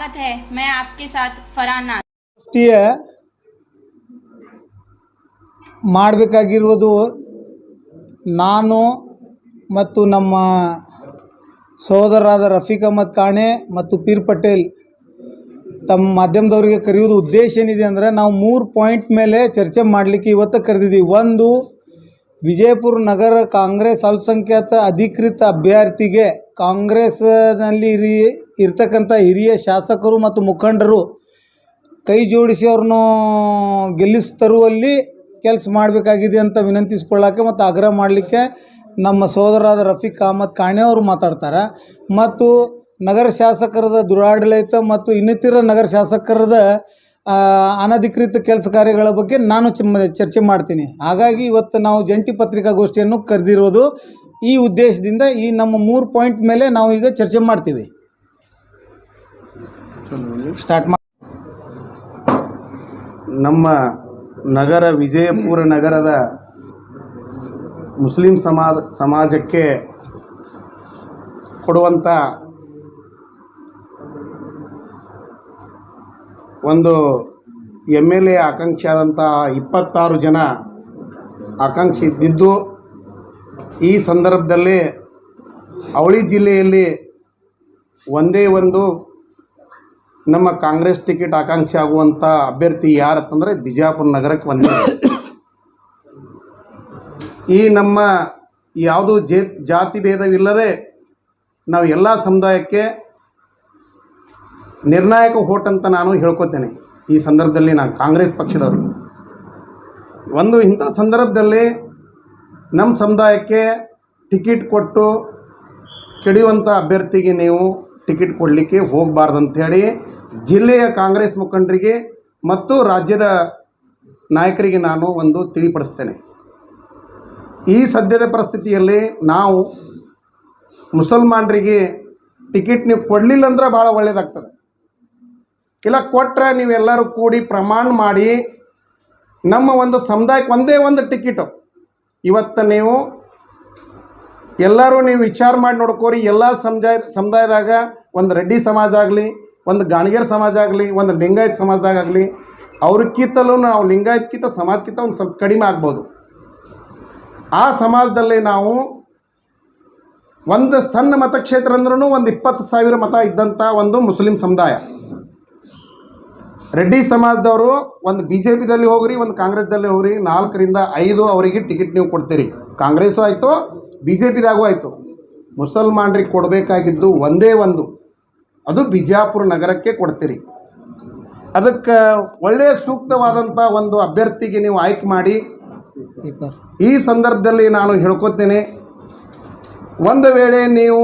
स्वागत है। मैं आपके साथ फरहान नाज। ಮಾಡಬೇಕಾಗಿರುವುದು ನಾನು ಮತ್ತು ನಮ್ಮ ಸಹೋದರರಾದ ರಫೀಕ್ ಅಹಮದ್ ಕಾಣೆ ಮತ್ತು ಪೀರ್ ಪಟೇಲ್ ತಮ್ಮ ಮಾಧ್ಯಮದವರಿಗೆ ಕರೆಯುವುದು ಉದ್ದೇಶ ಏನಿದೆ ಅಂದರೆ ನಾವು 3 ಪಾಯಿಂಟ್ ಮೇಲೆ ಚರ್ಚೆ ಮಾಡಲಿಕ್ಕೆ ಇವತ್ತು ಕರೆದಿದ್ದೀವಿ. ಒಂದು, ವಿಜಯಪುರ ನಗರ ಕಾಂಗ್ರೆಸ್ ಅಲ್ಪಸಂಖ್ಯಾತ ಅಧಿಕೃತ ಅಭ್ಯರ್ಥಿಗೆ ಕಾಂಗ್ರೆಸ್ನಲ್ಲಿ ಇರ್ತಕ್ಕಂಥ ಹಿರಿಯ ಶಾಸಕರು ಮತ್ತು ಮುಖಂಡರು ಕೈ ಜೋಡಿಸಿ ಅವ್ರನ್ನು ಗೆಲ್ಲಿಸ್ತರುವಲ್ಲಿ ಕೆಲಸ ಮಾಡಬೇಕಾಗಿದೆ ಅಂತ ವಿನಂತಿಸ್ಕೊಳ್ಳೋಕ್ಕೆ ಮತ್ತು ಆಗ್ರಹ ಮಾಡಲಿಕ್ಕೆ ನಮ್ಮ ಸಹೋದರರಾದ ರಫೀಕ್ ಅಹಮದ್ ಕಾಣೆ ಅವರು ಮಾತಾಡ್ತಾರೆ. ಮತ್ತು ನಗರ ಶಾಸಕರದ ದುರಾಡಳಿತ ಮತ್ತು ಇನ್ನಿತರ ನಗರ ಶಾಸಕರದ ಅನಧಿಕೃತ ಕೆಲಸ ಕಾರ್ಯಗಳ ಬಗ್ಗೆ ನಾನು ಚರ್ಚೆ ಮಾಡ್ತೀನಿ. ಹಾಗಾಗಿ ಇವತ್ತು ನಾವು ಜಂಟಿ ಪತ್ರಿಕಾಗೋಷ್ಠಿಯನ್ನು ಕರೆದಿರೋದು ಈ ಉದ್ದೇಶದಿಂದ. ಈ ನಮ್ಮ 3 ಪಾಯಿಂಟ್ ಮೇಲೆ ನಾವು ಈಗ ಚರ್ಚೆ ಮಾಡ್ತೀವಿ. ಸ್ಟಾರ್ಟ್ ಮಾಡಿ. ನಮ್ಮ ನಗರ ವಿಜಯಪುರ ನಗರದ ಮುಸ್ಲಿಂ ಸಮಾಜಕ್ಕೆ ಕೊಡುವಂಥ ಒಂದು MLA ಆಕಾಂಕ್ಷಿ ಆದಂಥ 26 ಜನ ಆಕಾಂಕ್ಷಿ ಇದ್ದಿದ್ದು, ಈ ಸಂದರ್ಭದಲ್ಲಿ ಅವಳಿ ಜಿಲ್ಲೆಯಲ್ಲಿ ಒಂದೇ ಒಂದು ನಮ್ಮ ಕಾಂಗ್ರೆಸ್ ಟಿಕೆಟ್ ಆಕಾಂಕ್ಷಿ ಆಗುವಂಥ ಅಭ್ಯರ್ಥಿ ಯಾರತ್ತಂದರೆ ಬಿಜಾಪುರ ನಗರಕ್ಕೆ ಒಂದೇ. ಈ ನಮ್ಮ ಯಾವುದೂ ಜಾತಿ ಭೇದವಿಲ್ಲದೆ ನಾವು ಎಲ್ಲ ಸಮುದಾಯಕ್ಕೆ ನಿರ್ಣಾಯಕ ವೋಟ್ ಅಂತ ನಾನು ಹೇಳ್ಕೊತೇನೆ. ಈ ಸಂದರ್ಭದಲ್ಲಿ ನಾನು ಕಾಂಗ್ರೆಸ್ ಪಕ್ಷದವರು ಒಂದು ಇಂಥ ಸಂದರ್ಭದಲ್ಲಿ ನಮ್ಮ ಸಮುದಾಯಕ್ಕೆ ಟಿಕೆಟ್ ಕೊಟ್ಟು ಕೆಡೆಯುವಂಥ ಅಭ್ಯರ್ಥಿಗೆ ನೀವು ಟಿಕೆಟ್ ಕೊಡಲಿಕ್ಕೆ ಹೋಗಬಾರ್ದಂಥೇಳಿ ಜಿಲ್ಲೆಯ ಕಾಂಗ್ರೆಸ್ ಮುಖಂಡರಿಗೆ ಮತ್ತು ರಾಜ್ಯದ ನಾಯಕರಿಗೆ ನಾನು ಒಂದು ತಿಳಿಪಡಿಸ್ತೇನೆ. ಈ ಸದ್ಯದ ಪರಿಸ್ಥಿತಿಯಲ್ಲಿ ನಾವು ಮುಸಲ್ಮಾನರಿಗೆ ಟಿಕೆಟ್ ನೀವು ಕೊಡಲಿಲ್ಲ ಅಂದ್ರೆ ಭಾಳ ಒಳ್ಳೆಯದಾಗ್ತದೆ. ಇಲ್ಲ ಕೊಟ್ಟರೆ ನೀವೆಲ್ಲರೂ ಕೂಡಿ ಪ್ರಮಾಣ ಮಾಡಿ ನಮ್ಮ ಒಂದು ಸಮುದಾಯಕ್ಕೆ ಒಂದೇ ಒಂದು ಟಿಕೆಟು ಇವತ್ತು ನೀವು ಎಲ್ಲರೂ ನೀವು ವಿಚಾರ ಮಾಡಿ ನೋಡ್ಕೋರಿ. ಎಲ್ಲ ಸಮುದಾಯದಾಗ ಒಂದು ರೆಡ್ಡಿ ಸಮಾಜ ಆಗಲಿ, ಒಂದು ಗಾಣಿಗೇರ್ ಸಮಾಜ ಆಗಲಿ, ಒಂದು ಲಿಂಗಾಯತ್ ಸಮಾಜದಾಗಲಿ, ಅವ್ರಕ್ಕಿಂತಲೂ ನಾವು ಲಿಂಗಾಯತ್ಕಿಂತ ಸಮಾಜಕ್ಕಿಂತ ಒಂದು ಸ್ವಲ್ಪ ಕಡಿಮೆ ಆಗ್ಬೋದು. ಆ ಸಮಾಜದಲ್ಲಿ ನಾವು ಒಂದು ಸಣ್ಣ ಮತಕ್ಷೇತ್ರ ಅಂದ್ರೂ ಒಂದು 20,000 ಮತ ಇದ್ದಂಥ ಒಂದು ಮುಸ್ಲಿಂ ಸಮುದಾಯ. ರೆಡ್ಡಿ ಸಮಾಜದವರು ಒಂದು BJPದಲ್ಲಿ ಹೋಗ್ರಿ, ಒಂದು ಕಾಂಗ್ರೆಸ್ದಲ್ಲಿ ಹೋಗ್ರಿ, 4 ರಿಂದ 5 ಅವರಿಗೆ ಟಿಕೆಟ್ ನೀವು ಕೊಡ್ತೀರಿ. ಕಾಂಗ್ರೆಸ್ಸು ಆಯಿತು, BJPದಾಗೂ ಆಯಿತು. ಮುಸಲ್ಮಾನರಿಗೆ ಕೊಡಬೇಕಾಗಿದ್ದು ಒಂದೇ ಒಂದು, ಅದು ಬಿಜಾಪುರ ನಗರಕ್ಕೆ ಕೊಡ್ತೀರಿ. ಅದಕ್ಕೆ ಒಳ್ಳೆಯ ಸೂಕ್ತವಾದಂಥ ಒಂದು ಅಭ್ಯರ್ಥಿಗೆ ನೀವು ಆಯ್ಕೆ ಮಾಡಿ. ಈ ಸಂದರ್ಭದಲ್ಲಿ ನಾನು ಹೇಳ್ಕೊತೇನೆ, ಒಂದು ವೇಳೆ ನೀವು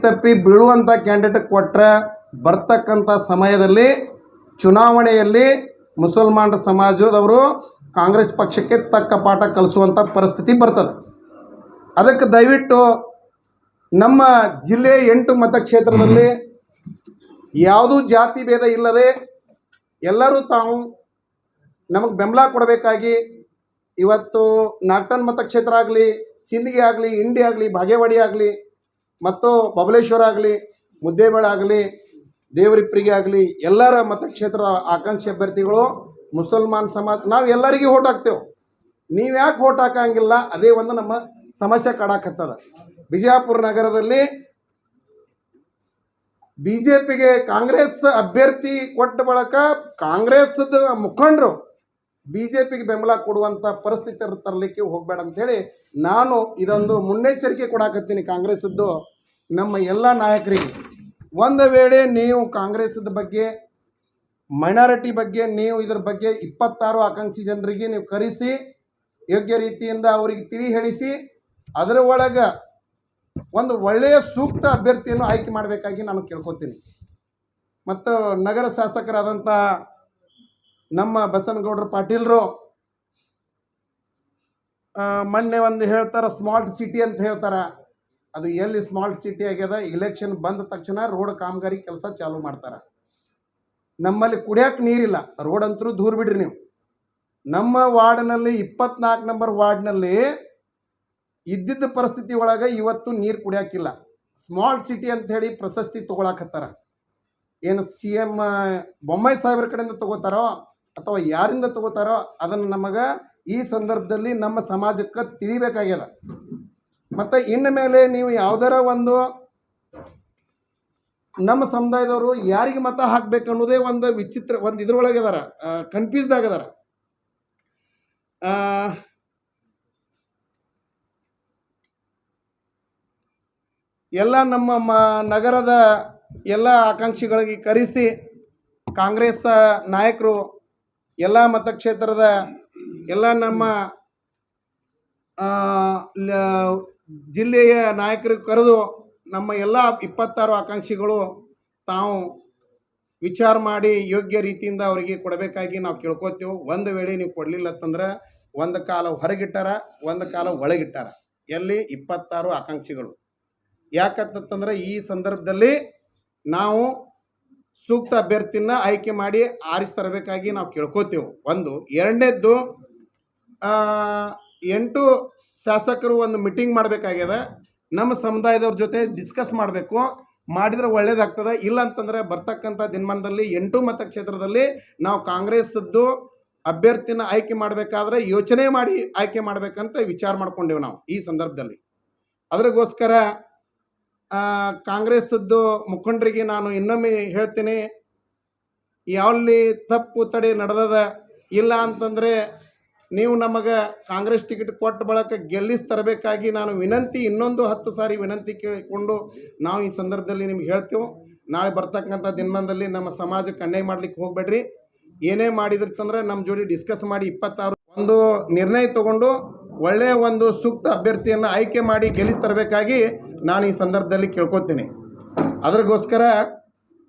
ತಪ್ಪಿ ಬೀಳುವಂಥ ಕ್ಯಾಂಡಿಡೇಟ್ ಕೊಟ್ಟರೆ ಬರ್ತಕ್ಕಂಥ ಸಮಯದಲ್ಲಿ ಚುನಾವಣೆಯಲ್ಲಿ ಮುಸಲ್ಮಾನರ ಸಮಾಜದವರು ಕಾಂಗ್ರೆಸ್ ಪಕ್ಷಕ್ಕೆ ತಕ್ಕ ಪಾಠ ಕಲಿಸುವಂಥ ಪರಿಸ್ಥಿತಿ ಬರ್ತದೆ. ಅದಕ್ಕೆ ದಯವಿಟ್ಟು ನಮ್ಮ ಜಿಲ್ಲೆಯ 8 ಮತಕ್ಷೇತ್ರದಲ್ಲಿ ಯಾವುದೂ ಜಾತಿ ಭೇದ ಇಲ್ಲದೆ ಎಲ್ಲರೂ ತಾವು ನಮಗೆ ಬೆಂಬಲ ಕೊಡಬೇಕಾಗಿ ಇವತ್ತು ನಾಗ್ಟನ್ ಮತಕ್ಷೇತ್ರ ಆಗಲಿ, ಸಿಂದಗಿ ಆಗಲಿ, ಇಂಡಿ ಆಗಲಿ, ಬಾಗೇವಾಡಿ ಆಗಲಿ, ಮತ್ತು ಬಬಲೇಶ್ವರ ಆಗಲಿ, ಮುದ್ದೇಬೇಳ ಆಗಲಿ, ದೇವರಿಪ್ಪರಿಗೆ ಆಗಲಿ, ಎಲ್ಲರ ಮತಕ್ಷೇತ್ರದ ಆಕಾಂಕ್ಷಿ ಅಭ್ಯರ್ಥಿಗಳು ಮುಸಲ್ಮಾನ್ ಸಮಾಜ. ನಾವು ಎಲ್ಲರಿಗೂ ಓಟ್ ಹಾಕ್ತೇವೆ, ನೀವು ಯಾಕೆ ಓಟ್ ಹಾಕಂಗಿಲ್ಲ? ಅದೇ ಒಂದು ನಮ್ಮ ಸಮಸ್ಯೆ ಕಾಡಾಕತ್ತದ. ಬಿಜಾಪುರ ನಗರದಲ್ಲಿ BJPಗೆ ಕಾಂಗ್ರೆಸ್ ಅಭ್ಯರ್ಥಿ ಕೊಟ್ಟ ಬಳಿಕ ಕಾಂಗ್ರೆಸ್ದ ಮುಖಂಡರು BJPಗೆ ಬೆಂಬಲ ಕೊಡುವಂಥ ಪರಿಸ್ಥಿತಿ ತರಲಿಕ್ಕೆ ಹೋಗಬೇಡ ಅಂಥೇಳಿ ನಾನು ಇದೊಂದು ಮುನ್ನೆಚ್ಚರಿಕೆ ಕೊಡಾಕತ್ತೀನಿ ಕಾಂಗ್ರೆಸ್ದು ನಮ್ಮ ಎಲ್ಲ ನಾಯಕರಿಗೆ. ಒಂದು ವೇಳೆ ನೀವು ಕಾಂಗ್ರೆಸ್ದ ಬಗ್ಗೆ, ಮೈನಾರಿಟಿ ಬಗ್ಗೆ, ನೀವು ಇದ್ರ ಬಗ್ಗೆ 26 ಆಕಾಂಕ್ಷಿ ಜನರಿಗೆ ನೀವು ಕರೆಸಿ ಯೋಗ್ಯ ರೀತಿಯಿಂದ ಅವರಿಗೆ ತಿಳಿ ಹೇಳಿಸಿ ಅದರ ಒಳಗೆ ಒಂದು ಒಳ್ಳೆಯ ಸೂಕ್ತ ಅಭ್ಯರ್ಥಿಯನ್ನು ಆಯ್ಕೆ ಮಾಡಬೇಕಾಗಿ ನಾನು ಕೇಳ್ಕೊತೀನಿ. ಮತ್ತು ನಗರ ಶಾಸಕರಾದಂಥ ನಮ್ಮ ಬಸನಗೌಡರ ಪಾಟೀಲರು ಮೊನ್ನೆ ಒಂದು ಹೇಳ್ತಾರೆ ಸ್ಮಾರ್ಟ್ ಸಿಟಿ ಅಂತ ಹೇಳ್ತಾರೆ. ಅದು ಎಲ್ಲಿ ಸ್ಮಾರ್ಟ್ ಸಿಟಿ ಆಗ್ಯದ? ಇಲೆಕ್ಷನ್ ಬಂದ ತಕ್ಷಣ ರೋಡ್ ಕಾಮಗಾರಿ ಕೆಲಸ ಚಾಲೂ ಮಾಡ್ತಾರೆ. ನಮ್ಮಲ್ಲಿ ಕುಡಿಯೋಕೆ ನೀರಿಲ್ಲ, ರೋಡ್ ಅಂತರೂ ದೂರ ಬಿಡ್ರಿ ನೀವು. ನಮ್ಮ ವಾರ್ಡ್ನಲ್ಲಿ 24 ನಂಬರ್ ವಾರ್ಡ್ನಲ್ಲಿ ಇದ್ದಿದ್ದ ಪರಿಸ್ಥಿತಿ ಒಳಗೆ ಇವತ್ತು ನೀರು ಕುಡಿಯೋಕ್ಕಿಲ್ಲ. ಸ್ಮಾರ್ಟ್ ಸಿಟಿ ಅಂಥೇಳಿ ಪ್ರಶಸ್ತಿ ತೊಗೊಳಕತ್ತಾರ. ಏನು CM ಬೊಮ್ಮಾಯಿ ಸಾಹೇಬ್ರ ಕಡೆಯಿಂದ ತಗೋತಾರೋ ಅಥವಾ ಯಾರಿಂದ ತಗೋತಾರೋ ಅದನ್ನು ನಮಗೆ ಈ ಸಂದರ್ಭದಲ್ಲಿ ನಮ್ಮ ಸಮಾಜಕ್ಕೆ ತಿಳಿಬೇಕಾಗ್ಯದ. ಮತ್ತು ಇನ್ನು ಮೇಲೆ ನೀವು ಯಾವುದರ ಒಂದು ನಮ್ಮ ಸಮುದಾಯದವರು ಯಾರಿಗೆ ಮತ ಹಾಕ್ಬೇಕು ಅನ್ನೋದೇ ಒಂದು ವಿಚಿತ್ರ ಒಂದು ಇದ್ರೊಳಗೆ ಅದಾರ, ಕನ್ಫ್ಯೂಸ್ಡ್ ಆಗದಾರ. ಎಲ್ಲ ನಮ್ಮ ನಗರದ ಎಲ್ಲ ಆಕಾಂಕ್ಷಿಗಳಿಗೆ ಕರೆಸಿ ಕಾಂಗ್ರೆಸ್ ನಾಯಕರು ಎಲ್ಲ ಮತಕ್ಷೇತ್ರದ ಎಲ್ಲ ನಮ್ಮ ಜಿಲ್ಲೆಯ ನಾಯಕರಿಗೆ ಕರೆದು ನಮ್ಮ ಎಲ್ಲ 26 ಆಕಾಂಕ್ಷಿಗಳು ತಾವು ವಿಚಾರ ಮಾಡಿ ಯೋಗ್ಯ ರೀತಿಯಿಂದ ಅವರಿಗೆ ಕೊಡಬೇಕಾಗಿ ನಾವು ಕೇಳ್ಕೊತೀವಿ. ಒಂದು ವೇಳೆ ನೀವು ಕೊಡಲಿಲ್ಲ ಅಂತಂದ್ರೆ ಒಂದು ಕಾಲ ಹೊರಗಿಟ್ಟಾರ, ಒಂದು ಕಾಲ ಒಳಗಿಟ್ಟಾರ. ಎಲ್ಲಿ 26 ಆಕಾಂಕ್ಷಿಗಳು. ಯಾಕಂತಂದ್ರೆ ಈ ಸಂದರ್ಭದಲ್ಲಿ ನಾವು ಸೂಕ್ತ ಅಭ್ಯರ್ಥಿನ ಆಯ್ಕೆ ಮಾಡಿ ಆರಿಸಿ ತರಬೇಕಾಗಿ ನಾವು ಕೇಳ್ಕೊತೀವಿ. ಒಂದು. ಎರಡನೇದ್ದು 8 ಶಾಸಕರು ಒಂದು ಮೀಟಿಂಗ್ ಮಾಡಬೇಕಾಗ್ಯದ. ನಮ್ಮ ಸಮುದಾಯದವ್ರ ಜೊತೆ ಡಿಸ್ಕಸ್ ಮಾಡಬೇಕು. ಮಾಡಿದ್ರೆ ಒಳ್ಳೇದಾಗ್ತದೆ. ಇಲ್ಲ ಅಂತಂದರೆ ಬರ್ತಕ್ಕಂಥ ದಿನಮಾನದಲ್ಲಿ 8 ಮತಕ್ಷೇತ್ರದಲ್ಲಿ ನಾವು ಕಾಂಗ್ರೆಸ್ಸದ್ದು ಅಭ್ಯರ್ಥಿನ ಆಯ್ಕೆ ಮಾಡಬೇಕಾದ್ರೆ ಯೋಚನೆ ಮಾಡಿ ಆಯ್ಕೆ ಮಾಡಬೇಕಂತ ವಿಚಾರ ಮಾಡ್ಕೊಂಡೇವು ನಾವು ಈ ಸಂದರ್ಭದಲ್ಲಿ. ಅದ್ರಗೋಸ್ಕರ ಕಾಂಗ್ರೆಸ್ಸದ್ದು ಮುಖಂಡರಿಗೆ ನಾನು ಇನ್ನೊಮ್ಮೆ ಹೇಳ್ತೀನಿ, ಯಾವಲ್ಲಿ ತಪ್ಪು ತಡೆ ನಡೆದದ ಇಲ್ಲ ಅಂತಂದರೆ ನೀವು ನಮಗೆ ಕಾಂಗ್ರೆಸ್ ಟಿಕೆಟ್ ಕೊಟ್ಟ ಬಳಕ ಗೆಲ್ಲಿಸಿ ತರಬೇಕಾಗಿ ನಾನು ವಿನಂತಿ, ಇನ್ನೊಂದು 10 ಸಾರಿ ವಿನಂತಿ ಕೇಳಿಕೊಂಡು ನಾವು ಈ ಸಂದರ್ಭದಲ್ಲಿ ನಿಮ್ಗೆ ಹೇಳ್ತೇವೆ. ನಾಳೆ ಬರ್ತಕ್ಕಂಥ ದಿನಮಾನದಲ್ಲಿ ನಮ್ಮ ಸಮಾಜಕ್ಕೆ ಅನ್ಯಾಯ ಮಾಡ್ಲಿಕ್ಕೆ ಹೋಗಬೇಡ್ರಿ. ಏನೇ ಮಾಡಿದ್ರಂದ್ರೆ ನಮ್ಮ ಜೋಡಿ ಡಿಸ್ಕಸ್ ಮಾಡಿ 26 ಒಂದು ನಿರ್ಣಯ ತಗೊಂಡು ಒಳ್ಳೆಯ ಒಂದು ಸೂಕ್ತ ಅಭ್ಯರ್ಥಿಯನ್ನು ಆಯ್ಕೆ ಮಾಡಿ ಗೆಲ್ಲಿಸಿ ತರಬೇಕಾಗಿ ನಾನು ಈ ಸಂದರ್ಭದಲ್ಲಿ ಕೇಳ್ಕೊತೀನಿ. ಅದ್ರಗೋಸ್ಕರ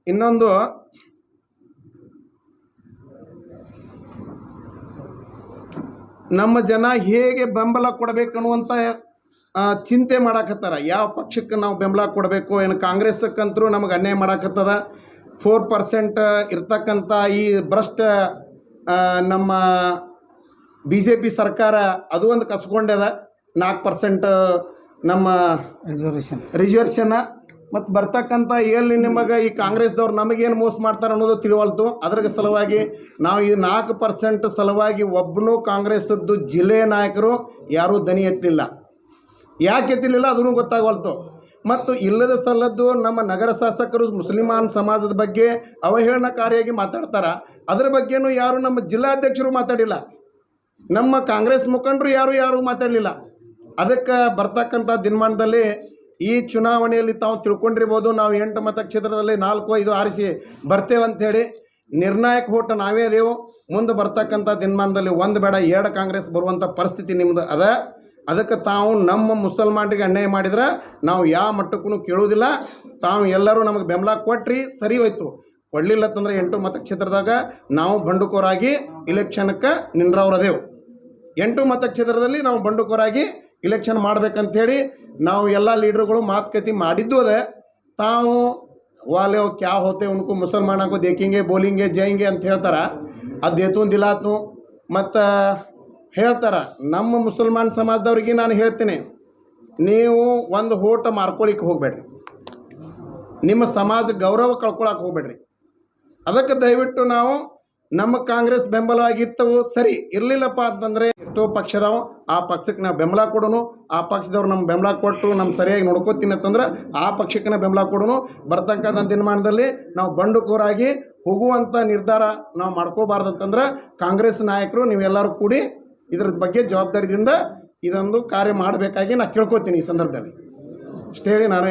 ಇನ್ನೊಂದು, ನಮ್ಮ ಜನ ಹೇಗೆ ಬೆಂಬಲ ಕೊಡಬೇಕನ್ನುವಂಥ ಚಿಂತೆ ಮಾಡಾಕತ್ತಾರ. ಯಾವ ಪಕ್ಷಕ್ಕೆ ನಾವು ಬೆಂಬಲ ಕೊಡಬೇಕು, ಏನು ಕಾಂಗ್ರೆಸ್ಸಕ್ಕಂತರೂ ನಮಗೆ ಅನ್ಯಾಯ ಮಾಡಾಕತ್ತದ. 4% ಇರ್ತಕ್ಕಂಥ ಈ ಭ್ರಷ್ಟ ನಮ್ಮ BJP ಸರ್ಕಾರ ಅದು ಒಂದು ಕಸ್ಕೊಂಡ್ಯದ. 4% ನಮ್ಮ ರಿಸರ್ವೇಷನ್ ಮತ್ತು ಬರ್ತಕ್ಕಂಥ ಎಲ್ಲಿ ನಿಮಗೆ ಈ ಕಾಂಗ್ರೆಸ್ದವ್ರು ನಮಗೇನು ಮೋಸ ಮಾಡ್ತಾರೆ ಅನ್ನೋದು ತಿಳಿವಲ್ತು. ಅದ್ರ ಸಲುವಾಗಿ ನಾವು ಈ 4% ಸಲುವಾಗಿ ಒಬ್ಬನೂ ಕಾಂಗ್ರೆಸ್ಸದ್ದು ಜಿಲ್ಲೆಯ ನಾಯಕರು ಯಾರೂ ದನಿ ಎತ್ತಲಿಲ್ಲ. ಯಾಕೆ ಎತ್ತಲಿಲ್ಲ ಅದೂ ಗೊತ್ತಾಗವಲ್ತು. ಮತ್ತು ಇಲ್ಲದ ಸಲ್ಲದ್ದು ನಮ್ಮ ನಗರ ಶಾಸಕರು ಮುಸ್ಲಿಮಾನ್ ಸಮಾಜದ ಬಗ್ಗೆ ಅವಹೇಳನಕಾರಿಯಾಗಿ ಮಾತಾಡ್ತಾರೆ. ಅದರ ಬಗ್ಗೆನೂ ಯಾರು ನಮ್ಮ ಜಿಲ್ಲಾಧ್ಯಕ್ಷರು ಮಾತಾಡಿಲ್ಲ, ನಮ್ಮ ಕಾಂಗ್ರೆಸ್ ಮುಖಂಡರು ಯಾರು ಮಾತಾಡಲಿಲ್ಲ. ಅದಕ್ಕೆ ಬರ್ತಕ್ಕಂಥ ದಿನಮಾನದಲ್ಲಿ ಈ ಚುನಾವಣೆಯಲ್ಲಿ ತಾವು ತಿಳ್ಕೊಂಡಿರ್ಬೋದು, ನಾವು 8 ಮತಕ್ಷೇತ್ರದಲ್ಲಿ 4-5 ಆರಿಸಿ ಬರ್ತೇವೆ ಅಂಥೇಳಿ ನಿರ್ಣಾಯಕ ಹೋಟ ನಾವೇ ಅದೇವು. ಮುಂದೆ ಬರ್ತಕ್ಕಂಥ ದಿನಮಾನದಲ್ಲಿ 1 ಬೇಡ 2 ಕಾಂಗ್ರೆಸ್ ಬರುವಂಥ ಪರಿಸ್ಥಿತಿ ನಿಮ್ಮದು ಅದ. ಅದಕ್ಕೆ ತಾವು ನಮ್ಮ ಮುಸಲ್ಮಾನರಿಗೆ ಅನ್ಯಾಯ ಮಾಡಿದ್ರೆ ನಾವು ಯಾವ ಮಟ್ಟಕ್ಕೂ ಕೇಳುವುದಿಲ್ಲ. ತಾವು ಎಲ್ಲರೂ ನಮಗೆ ಬೆಂಬಲ ಕೊಟ್ರಿ, ಸರಿ ಹೋಯ್ತು. ಕೊಡಲಿಲ್ಲ ಅಂತಂದ್ರೆ 8 ಮತಕ್ಷೇತ್ರದಾಗ ನಾವು ಬಂಡುಕೋರಾಗಿ ಇಲೆಕ್ಷನ್ಕ್ಕೆ ನಿಂದ್ರವ್ರದೇವು. 8 ಮತಕ್ಷೇತ್ರದಲ್ಲಿ ನಾವು ಬಂಡುಕೋರಾಗಿ ಇಲೆಕ್ಷನ್ ಮಾಡ್ಬೇಕಂತೇಳಿ ನಾವು ಎಲ್ಲ ಲೀಡ್ರುಗಳು ಮಾತುಕತೆ ಮಾಡಿದ್ದು ಅದೇ. ತಾವು ವಾಲೆ ಕ್ಯಾ ಹೋತೆ ಉನ್ಕು ಮುಸಲ್ಮಾನಕ್ಕೂ ದೇಖಿಂಗೆ ಬೋಲಿಂಗೆ ಜೈಂಗೆ ಅಂತ ಹೇಳ್ತಾರೆ. ಅದು ದೇತು ದಿಲಾತು ಮತ್ತು ಹೇಳ್ತಾರೆ. ನಮ್ಮ ಮುಸಲ್ಮಾನ್ ಸಮಾಜದವ್ರಿಗೆ ನಾನು ಹೇಳ್ತೀನಿ, ನೀವು ಒಂದು ಹೋಟ ಮಾರ್ಕೊಳಿಕ್ಕೆ ಹೋಗಬೇಡ್ರಿ, ನಿಮ್ಮ ಸಮಾಜ ಗೌರವ ಕಳ್ಕೊಳಕ್ಕೆ ಹೋಗಬೇಡ್ರಿ. ಅದಕ್ಕೆ ದಯವಿಟ್ಟು ನಾವು ನಮ್ಮ ಕಾಂಗ್ರೆಸ್ ಬೆಂಬಲವಾಗಿತ್ತವು ಸರಿ, ಇರಲಿಲ್ಲಪ್ಪ ಅಂತಂದರೆ ಎಷ್ಟೋ ಪಕ್ಷದವು ಆ ಪಕ್ಷಕ್ಕೆ ನಾವು ಬೆಂಬಲ ಕೊಡೋನು, ಆ ಪಕ್ಷದವ್ರು ನಮ್ಮ ಬೆಂಬಲ ಕೊಟ್ಟು ನಮ್ಮ ಸರಿಯಾಗಿ ನೋಡ್ಕೋತೀನಿ ಅಂತಂದ್ರೆ ಆ ಪಕ್ಷಕ್ಕೆ ಬೆಂಬಲ ಕೊಡೋನು. ಬರ್ತಕ್ಕಂಥ ದಿನಮಾನದಲ್ಲಿ ನಾವು ಬಂಡುಕೋರಾಗಿ ಹೋಗುವಂಥ ನಿರ್ಧಾರ ನಾವು ಮಾಡ್ಕೋಬಾರ್ದಂತಂದ್ರೆ ಕಾಂಗ್ರೆಸ್ ನಾಯಕರು ನೀವೆಲ್ಲರೂ ಕೂಡಿ ಇದ್ರ ಬಗ್ಗೆ ಜವಾಬ್ದಾರಿಯಿಂದ ಇದೊಂದು ಕಾರ್ಯ ಮಾಡಬೇಕಾಗಿ ನಾನು ಕೇಳ್ಕೊತೀನಿ ಈ ಸಂದರ್ಭದಲ್ಲಿ. ಅಷ್ಟೇ ಹೇಳಿ ನಾನು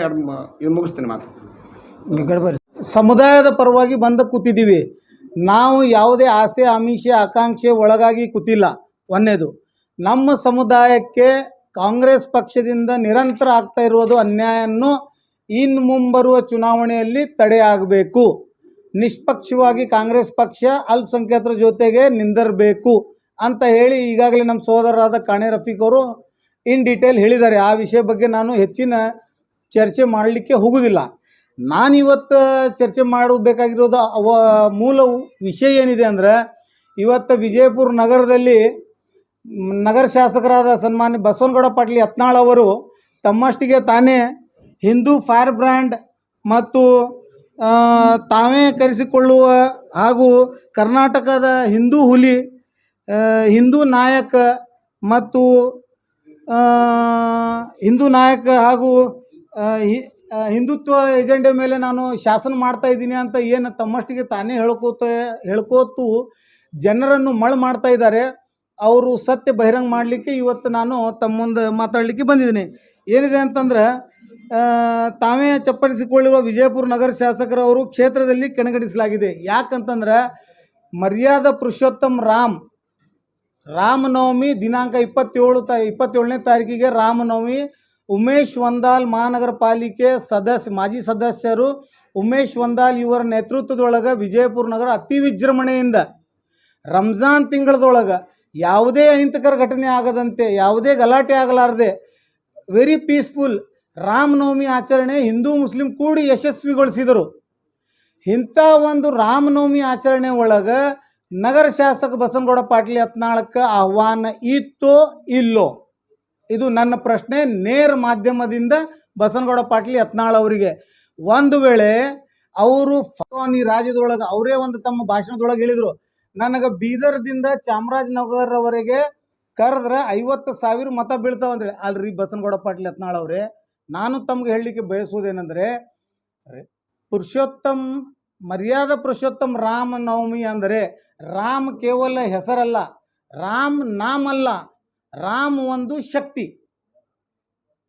ಇದು ಮುಗಿಸ್ತೀನಿ ಮಾತು. ಸಮುದಾಯದ ಪರವಾಗಿ ಬಂದು ಕೂತಿದ್ದೀವಿ ನಾವು. ಯಾವುದೇ ಆಸೆ ಆಮಿಷೆ ಆಕಾಂಕ್ಷೆ ಒಳಗಾಗಿ ಕೂತಿಲ್ಲ. ಒಂದನೇದು, ನಮ್ಮ ಸಮುದಾಯಕ್ಕೆ ಕಾಂಗ್ರೆಸ್ ಪಕ್ಷದಿಂದ ನಿರಂತರ ಆಗ್ತಾ ಇರುವುದು ಅನ್ಯಾಯವನ್ನು ಇನ್ನು ಮುಂಬರುವ ಚುನಾವಣೆಯಲ್ಲಿ ತಡೆಯಾಗಬೇಕು. ನಿಷ್ಪಕ್ಷವಾಗಿ ಕಾಂಗ್ರೆಸ್ ಪಕ್ಷ ಅಲ್ಪಸಂಖ್ಯಾತರ ಜೊತೆಗೆ ನಿಂದಿರಬೇಕು ಅಂತ ಹೇಳಿ ಈಗಾಗಲೇ ನಮ್ಮ ಸೋದರರಾದ ಕಾಣೆ ರಫೀಕ್ ಅವರು ಇನ್ ಡೀಟೇಲ್ ಹೇಳಿದ್ದಾರೆ. ಆ ವಿಷಯ ಬಗ್ಗೆ ನಾನು ಹೆಚ್ಚಿನ ಚರ್ಚೆ ಮಾಡಲಿಕ್ಕೆ ಹೋಗೋದಿಲ್ಲ. ನಾನಿವತ್ತು ಚರ್ಚೆ ಮಾಡಬೇಕಾಗಿರೋದು ಮೂಲ ವಿಷಯ ಏನಿದೆ ಅಂದರೆ, ಇವತ್ತು ವಿಜಯಪುರ ನಗರದಲ್ಲಿ ನಗರ ಶಾಸಕರಾದ ಸನ್ಮಾನ್ಯ ಬಸವನಗೌಡ ಪಾಟೀಲ್ ಯತ್ನಾಳ್ ಅವರು ತಮ್ಮಷ್ಟಿಗೆ ತಾನೇ ಹಿಂದೂ ಫೈರ್ ಬ್ರ್ಯಾಂಡ್ ಮತ್ತು ತಾವೇ ಕರೆಸಿಕೊಳ್ಳುವ ಹಾಗೂ ಕರ್ನಾಟಕದ ಹಿಂದೂ ಹುಲಿ, ಹಿಂದೂ ನಾಯಕ ಮತ್ತು ಹಿಂದೂ ನಾಯಕ ಹಾಗೂ ಹಿಂದುತ್ವ ಎಜೆಂಡೆ ಮೇಲೆ ನಾನು ಶಾಸನ ಮಾಡ್ತಾ ಇದ್ದೀನಿ ಅಂತ ಏನು ತಮ್ಮಷ್ಟಿಗೆ ತಾನೇ ಹೇಳ್ಕೋತು ಜನರನ್ನು ಮಳು ಮಾಡ್ತಾ ಇದ್ದಾರೆ. ಅವರು ಸತ್ಯ ಬಹಿರಂಗ ಮಾಡಲಿಕ್ಕೆ ಇವತ್ತು ನಾನು ತಮ್ಮ ಮುಂದೆ ಮಾತಾಡಲಿಕ್ಕೆ ಬಂದಿದ್ದೀನಿ. ಏನಿದೆ ಅಂತಂದ್ರೆ, ತಾವೇ ಚಪ್ಪಡಿಸಿಕೊಳ್ಳುವ ವಿಜಯಪುರ ನಗರ ಶಾಸಕರವರು ಕ್ಷೇತ್ರದಲ್ಲಿ ಕಣಗಣಿಸಲಾಗಿದೆ. ಯಾಕಂತಂದ್ರೆ ಮರ್ಯಾದಾ ಪುರುಷೋತ್ತಮ್ ರಾಮನವಮಿ ದಿನಾಂಕ 27ನೇ ತಾರೀಕಿಗೆ ರಾಮನವಮಿ. ಉಮೇಶ್ ವಂದಾಲ್ ಮಹಾನಗರ ಪಾಲಿಕೆ ಮಾಜಿ ಸದಸ್ಯರು ಉಮೇಶ್ ವಂದಾಲ್ ಇವರ ನೇತೃತ್ವದೊಳಗೆ ವಿಜಯಪುರ ನಗರ ಅತಿ ವಿಜೃಂಭಣೆಯಿಂದ ರಂಜಾನ್ ತಿಂಗಳದೊಳಗೆ ಯಾವುದೇ ಅಹಿಂಸಕರ ಘಟನೆ ಆಗದಂತೆ, ಯಾವುದೇ ಗಲಾಟೆ ಆಗಲಾರದೆ ವೆರಿ ಪೀಸ್ಫುಲ್ ರಾಮನವಮಿ ಆಚರಣೆ ಹಿಂದೂ ಮುಸ್ಲಿಂ ಕೂಡಿ ಯಶಸ್ವಿಗೊಳಿಸಿದರು. ಇಂಥ ಒಂದು ರಾಮನವಮಿ ಆಚರಣೆ ಒಳಗೆ ನಗರ ಶಾಸಕ ಬಸನಗೌಡ ಪಾಟೀಲ್ ಯತ್ನಾಳಕ್ಕೆ ಆಹ್ವಾನ ಇತ್ತೋ ಇಲ್ಲೋ, ಇದು ನನ್ನ ಪ್ರಶ್ನೆ ನೇರ ಮಾಧ್ಯಮದಿಂದ ಬಸನಗೌಡ ಪಾಟೀಲ್ ಯತ್ನಾಳ್ ಅವರಿಗೆ. ಒಂದು ವೇಳೆ ಅವರು ಈ ರಾಜ್ಯದೊಳಗೆ ಅವರೇ ಒಂದು ತಮ್ಮ ಭಾಷಣದೊಳಗೆ ಹೇಳಿದರು, ನನಗೆ ಬೀದರ್ದಿಂದ ಚಾಮರಾಜನಗರವರೆಗೆ ಕರೆದ್ರೆ 50,000 ಮತ ಬೀಳ್ತಾವಂದ್ರೆ. ಅಲ್ರಿ ಬಸನಗೌಡ ಪಾಟೀಲ್ ಯತ್ನಾಳ್ ಅವರೇ, ನಾನು ತಮ್ಗೆ ಹೇಳಲಿಕ್ಕೆ ಬಯಸುವುದೇನೆಂದರೆ, ಮರ್ಯಾದಾ ಪುರುಷೋತ್ತಮ್ ರಾಮನವಮಿ ಅಂದರೆ ರಾಮ್ ಕೇವಲ ಹೆಸರಲ್ಲ, ರಾಮ್ ನಾಮಲ್ಲ, ರಾಮ್ ಒಂದು ಶಕ್ತಿ.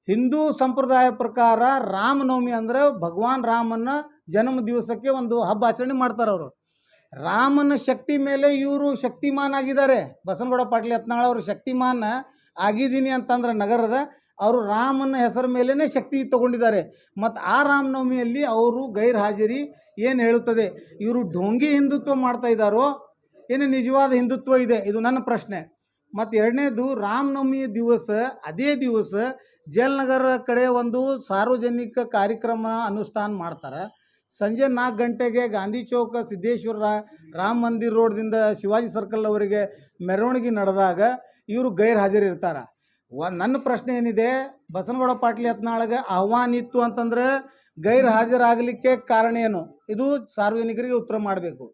ಹಿಂದೂ ಸಂಪ್ರದಾಯ ಪ್ರಕಾರ ರಾಮನವಮಿ ಅಂದರೆ ಭಗವಾನ್ ರಾಮನ ಜನ್ಮ ದಿವಸಕ್ಕೆ ಒಂದು ಹಬ್ಬ ಆಚರಣೆ ಮಾಡ್ತಾರೆ. ಅವರು ರಾಮನ ಶಕ್ತಿ ಮೇಲೆ ಇವರು ಶಕ್ತಿಮಾನ್ ಆಗಿದ್ದಾರೆ. ಬಸನಗೌಡ ಪಾಟೀಲ್ ಯತ್ನಾಳ್ ಅವರು ಶಕ್ತಿಮಾನ್ ಆಗಿದ್ದೀನಿ ಅಂತಂದ್ರೆ ನಗರದ ಅವರು ರಾಮನ ಹೆಸರ ಮೇಲೇ ಶಕ್ತಿ ತಗೊಂಡಿದ್ದಾರೆ. ಮತ್ತು ಆ ರಾಮನವಮಿಯಲ್ಲಿ ಅವರು ಗೈರ್ ಹಾಜರಿ ಏನು ಹೇಳುತ್ತದೆ? ಇವರು ಢೋಂಗಿ ಹಿಂದುತ್ವ ಮಾಡ್ತಾ ಇದ್ದಾರೋ ಏನು ನಿಜವಾದ ಹಿಂದುತ್ವ ಇದೆ? ಇದು ನನ್ನ ಪ್ರಶ್ನೆ. ಮತ್ತು ಎರಡನೇದು, ರಾಮನವಮಿ ದಿವಸ ಅದೇ ದಿವಸ ಜಯನಗರ ಕಡೆ ಒಂದು ಸಾರ್ವಜನಿಕ ಕಾರ್ಯಕ್ರಮ ಅನುಷ್ಠಾನ ಮಾಡ್ತಾರೆ. ಸಂಜೆ 4 ಗಂಟೆಗೆ ಗಾಂಧಿ ಚೌಕ ಸಿದ್ದೇಶ್ವರ ರಾಮ ಮಂದಿರ ರೋಡ್ದಿಂದ ಶಿವಾಜಿ ಸರ್ಕಲ್ ಅವರಿಗೆ ಮೆರವಣಿಗೆ ನಡೆದಾಗ ಇವರು ಗೈರ್ ಹಾಜರಿ ಇರ್ತಾರೆ. ನನ್ನ ಪ್ರಶ್ನೆ ಏನಿದೆ, ಬಸನಗೌಡ ಪಾಟೀಲ್ ಯತ್ನಾಳ್ಗೆ ಆಹ್ವಾನ ಇತ್ತು ಅಂತಂದ್ರೆ ಗೈರ್ ಹಾಜರಾಗಲಿಕ್ಕೆ ಕಾರಣ ಏನು? ಇದು ಸಾರ್ವಜನಿಕರಿಗೆ ಉತ್ತರ ಮಾಡಬೇಕು.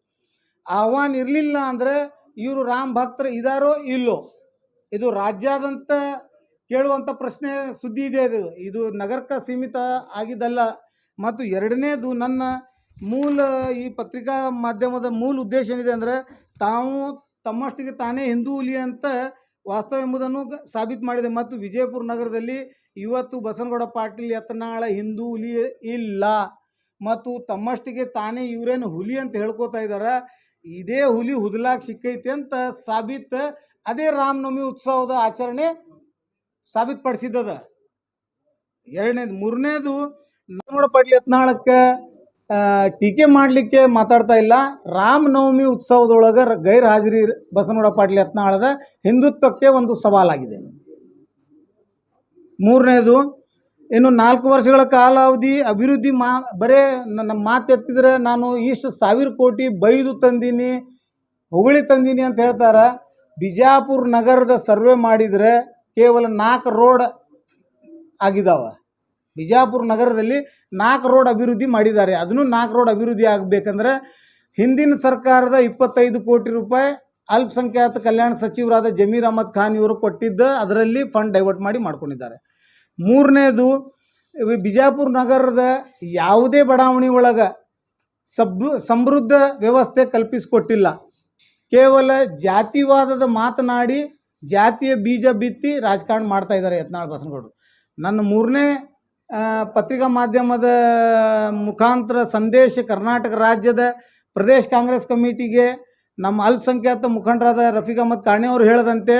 ಆಹ್ವಾನ ಇರಲಿಲ್ಲ ಅಂದರೆ ಇವರು ರಾಮ ಭಕ್ತರು ಇದ್ದಾರೋ ಇಲ್ಲೋ, ಇದು ರಾಜ್ಯಾದ್ಯಂತ ಕೇಳುವಂಥ ಪ್ರಶ್ನೆ ಸುದ್ದಿ ಇದೆ. ಇದು ನಗರಕ್ಕೆ ಸೀಮಿತ ಆಗಿದ್ದಲ್ಲ. ಮತ್ತು ಎರಡನೇದು, ನನ್ನ ಈ ಪತ್ರಿಕಾ ಮಾಧ್ಯಮದ ಮೂಲ ಉದ್ದೇಶ ಏನಿದೆ ಅಂದರೆ, ತಾವು ತಮ್ಮಷ್ಟಿಗೆ ತಾನೇ ಹಿಂದೂ ಹುಲಿ ಅಂತ ವಾಸ್ತವ ಎಂಬುದನ್ನು ಸಾಬೀತು ಮಾಡಿದೆ. ಮತ್ತು ವಿಜಯಪುರ ನಗರದಲ್ಲಿ ಇವತ್ತು ಬಸನಗೌಡ ಪಾಟೀಲ್ ಯತ್ನಾಳ ಹಿಂದೂ ಹುಲಿ ಇಲ್ಲ. ಮತ್ತು ತಮ್ಮಷ್ಟಿಗೆ ತಾನೇ ಇವರೇನು ಹುಲಿ ಅಂತ ಹೇಳ್ಕೊತಾ ಇದ್ದಾರೆ. ಇದೇ ಹುಲಿ ಹುದಲಾಗಿ ಸಿಕ್ಕೈತೆ ಅಂತ ಸಾಬೀತು ಅದೇ ರಾಮನವಮಿ ಉತ್ಸವದ ಆಚರಣೆ ಸಾಬೀತುಪಡಿಸಿದ್ದದ. ಎರಡನೇದು. ಮೂರನೇದು, ಬಸನಗೌಡ ಪಾಟೀಲ್ ಯತ್ನಾಳಕ್ಕೆ ಟೀಕೆ ಮಾಡಲಿಕ್ಕೆ ಮಾತಾಡ್ತಾ ಇಲ್ಲ. ರಾಮನವಮಿ ಉತ್ಸವದೊಳಗೆ ಗೈರ್ ಹಾಜರಿ ಬಸನಗೌಡ ಪಾಟೀಲ್ ಯತ್ನಾಳದ ಹಿಂದುತ್ವಕ್ಕೆ ಒಂದು ಸವಾಲಾಗಿದೆ. ಮೂರನೇದು, ಇನ್ನು 4 ವರ್ಷಗಳ ಕಾಲಾವಧಿ ಅಭಿವೃದ್ಧಿ ಬರೇ ನನ್ನ ಮಾತೆತ್ತಿದ್ರೆ ನಾನು ಇಷ್ಟು 1000 ಕೋಟಿ ಬೈದು ತಂದೀನಿ, ಹೊಗಳಿ ತಂದೀನಿ ಅಂತ ಹೇಳ್ತಾರೆ. ಬಿಜಾಪುರ ನಗರದ ಸರ್ವೆ ಮಾಡಿದರೆ ಕೇವಲ 4 ರೋಡ್ ಆಗಿದ್ದಾವೆ. ಬಿಜಾಪುರ ನಗರದಲ್ಲಿ 4 ರೋಡ್ ಅಭಿವೃದ್ಧಿ ಮಾಡಿದ್ದಾರೆ. ಅದನ್ನು 4 ರೋಡ್ ಅಭಿವೃದ್ಧಿ ಆಗಬೇಕಂದ್ರೆ ಹಿಂದಿನ ಸರ್ಕಾರದ 25 ಕೋಟಿ ರೂಪಾಯಿ ಅಲ್ಪಸಂಖ್ಯಾತ ಕಲ್ಯಾಣ ಸಚಿವರಾದ ಜಮೀರ್ ಅಹಮದ್ ಖಾನ್ ಇವರು ಕೊಟ್ಟಿದ್ದ ಅದರಲ್ಲಿ ಫಂಡ್ ಡೈವರ್ಟ್ ಮಾಡಿ ಮಾಡ್ಕೊಂಡಿದ್ದಾರೆ. ಮೂರನೇದು, ಬಿಜಾಪುರ ನಗರದ ಯಾವುದೇ ಬಡಾವಣೆ ಒಳಗೆ ಸಮೃದ್ಧ ವ್ಯವಸ್ಥೆ ಕಲ್ಪಿಸಿಕೊಟ್ಟಿಲ್ಲ. ಕೇವಲ ಜಾತಿವಾದದ ಮಾತನಾಡಿ ಜಾತಿಯ ಬೀಜ ಬಿತ್ತಿ ರಾಜಕಾರಣ ಮಾಡ್ತಾ ಇದ್ದಾರೆ ಯತ್ನಾಳ್ ಬಸನಗೌಡರು. ನನ್ನ ಮೂರನೇ ಪತ್ರಿಕಾ ಮಾಧ್ಯಮದ ಮುಖಾಂತರ ಸಂದೇಶ ಕರ್ನಾಟಕ ರಾಜ್ಯದ ಪ್ರದೇಶ ಕಾಂಗ್ರೆಸ್ ಕಮಿಟಿಗೆ ನಮ್ಮ ಅಲ್ಪಸಂಖ್ಯಾತ ಮುಖಂಡರಾದ ರಫೀಕ್ ಅಹಮದ್ ಕಾಣೆ ಅವರು ಹೇಳದಂತೆ,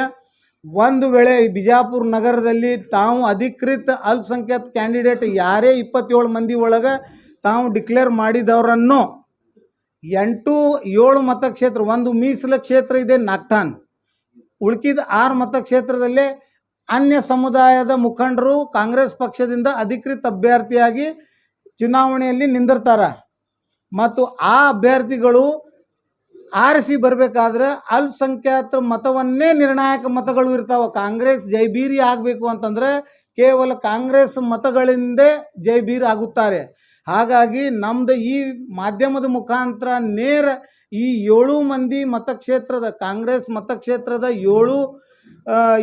ಒಂದು ವೇಳೆ ಬಿಜಾಪುರ ನಗರದಲ್ಲಿ ತಾವು ಅಧಿಕೃತ ಅಲ್ಪಸಂಖ್ಯಾತ ಕ್ಯಾಂಡಿಡೇಟ್ ಯಾರೇ 27 ಮಂದಿ ಒಳಗೆ ತಾವು ಡಿಕ್ಲೇರ್ ಮಾಡಿದವರನ್ನು 7 ಮತಕ್ಷೇತ್ರ, ಒಂದು ಮೀಸಲ ಕ್ಷೇತ್ರ ಇದೆ ನಾಗ್ಠಾನ್, ಉಳ್ಕಿದ 6 ಮತಕ್ಷೇತ್ರದಲ್ಲೇ ಅನ್ಯ ಸಮುದಾಯದ ಮುಖಂಡರು ಕಾಂಗ್ರೆಸ್ ಪಕ್ಷದಿಂದ ಅಧಿಕೃತ ಅಭ್ಯರ್ಥಿಯಾಗಿ ಚುನಾವಣೆಯಲ್ಲಿ ನಿಂದಿರ್ತಾರೆ. ಮತ್ತು ಆ ಅಭ್ಯರ್ಥಿಗಳು ಆರಿಸಿ ಬರಬೇಕಾದ್ರೆ ಅಲ್ಪಸಂಖ್ಯಾತರ ಮತವನ್ನೇ ನಿರ್ಣಾಯಕ ಮತಗಳು ಇರ್ತಾವೆ. ಕಾಂಗ್ರೆಸ್ ಜೈಬೀರಿ ಆಗಬೇಕು ಅಂತಂದರೆ ಕೇವಲ ಕಾಂಗ್ರೆಸ್ ಮತಗಳಿಂದ ಜೈಬೀರ್ ಆಗುತ್ತಾರೆ. ಹಾಗಾಗಿ ನಮ್ಮದು ಈ ಮಾಧ್ಯಮದ ಮುಖಾಂತರ ನೇರ ಈ 7 ಮಂದಿ ಮತಕ್ಷೇತ್ರದ ಕಾಂಗ್ರೆಸ್ ಮತಕ್ಷೇತ್ರದ 7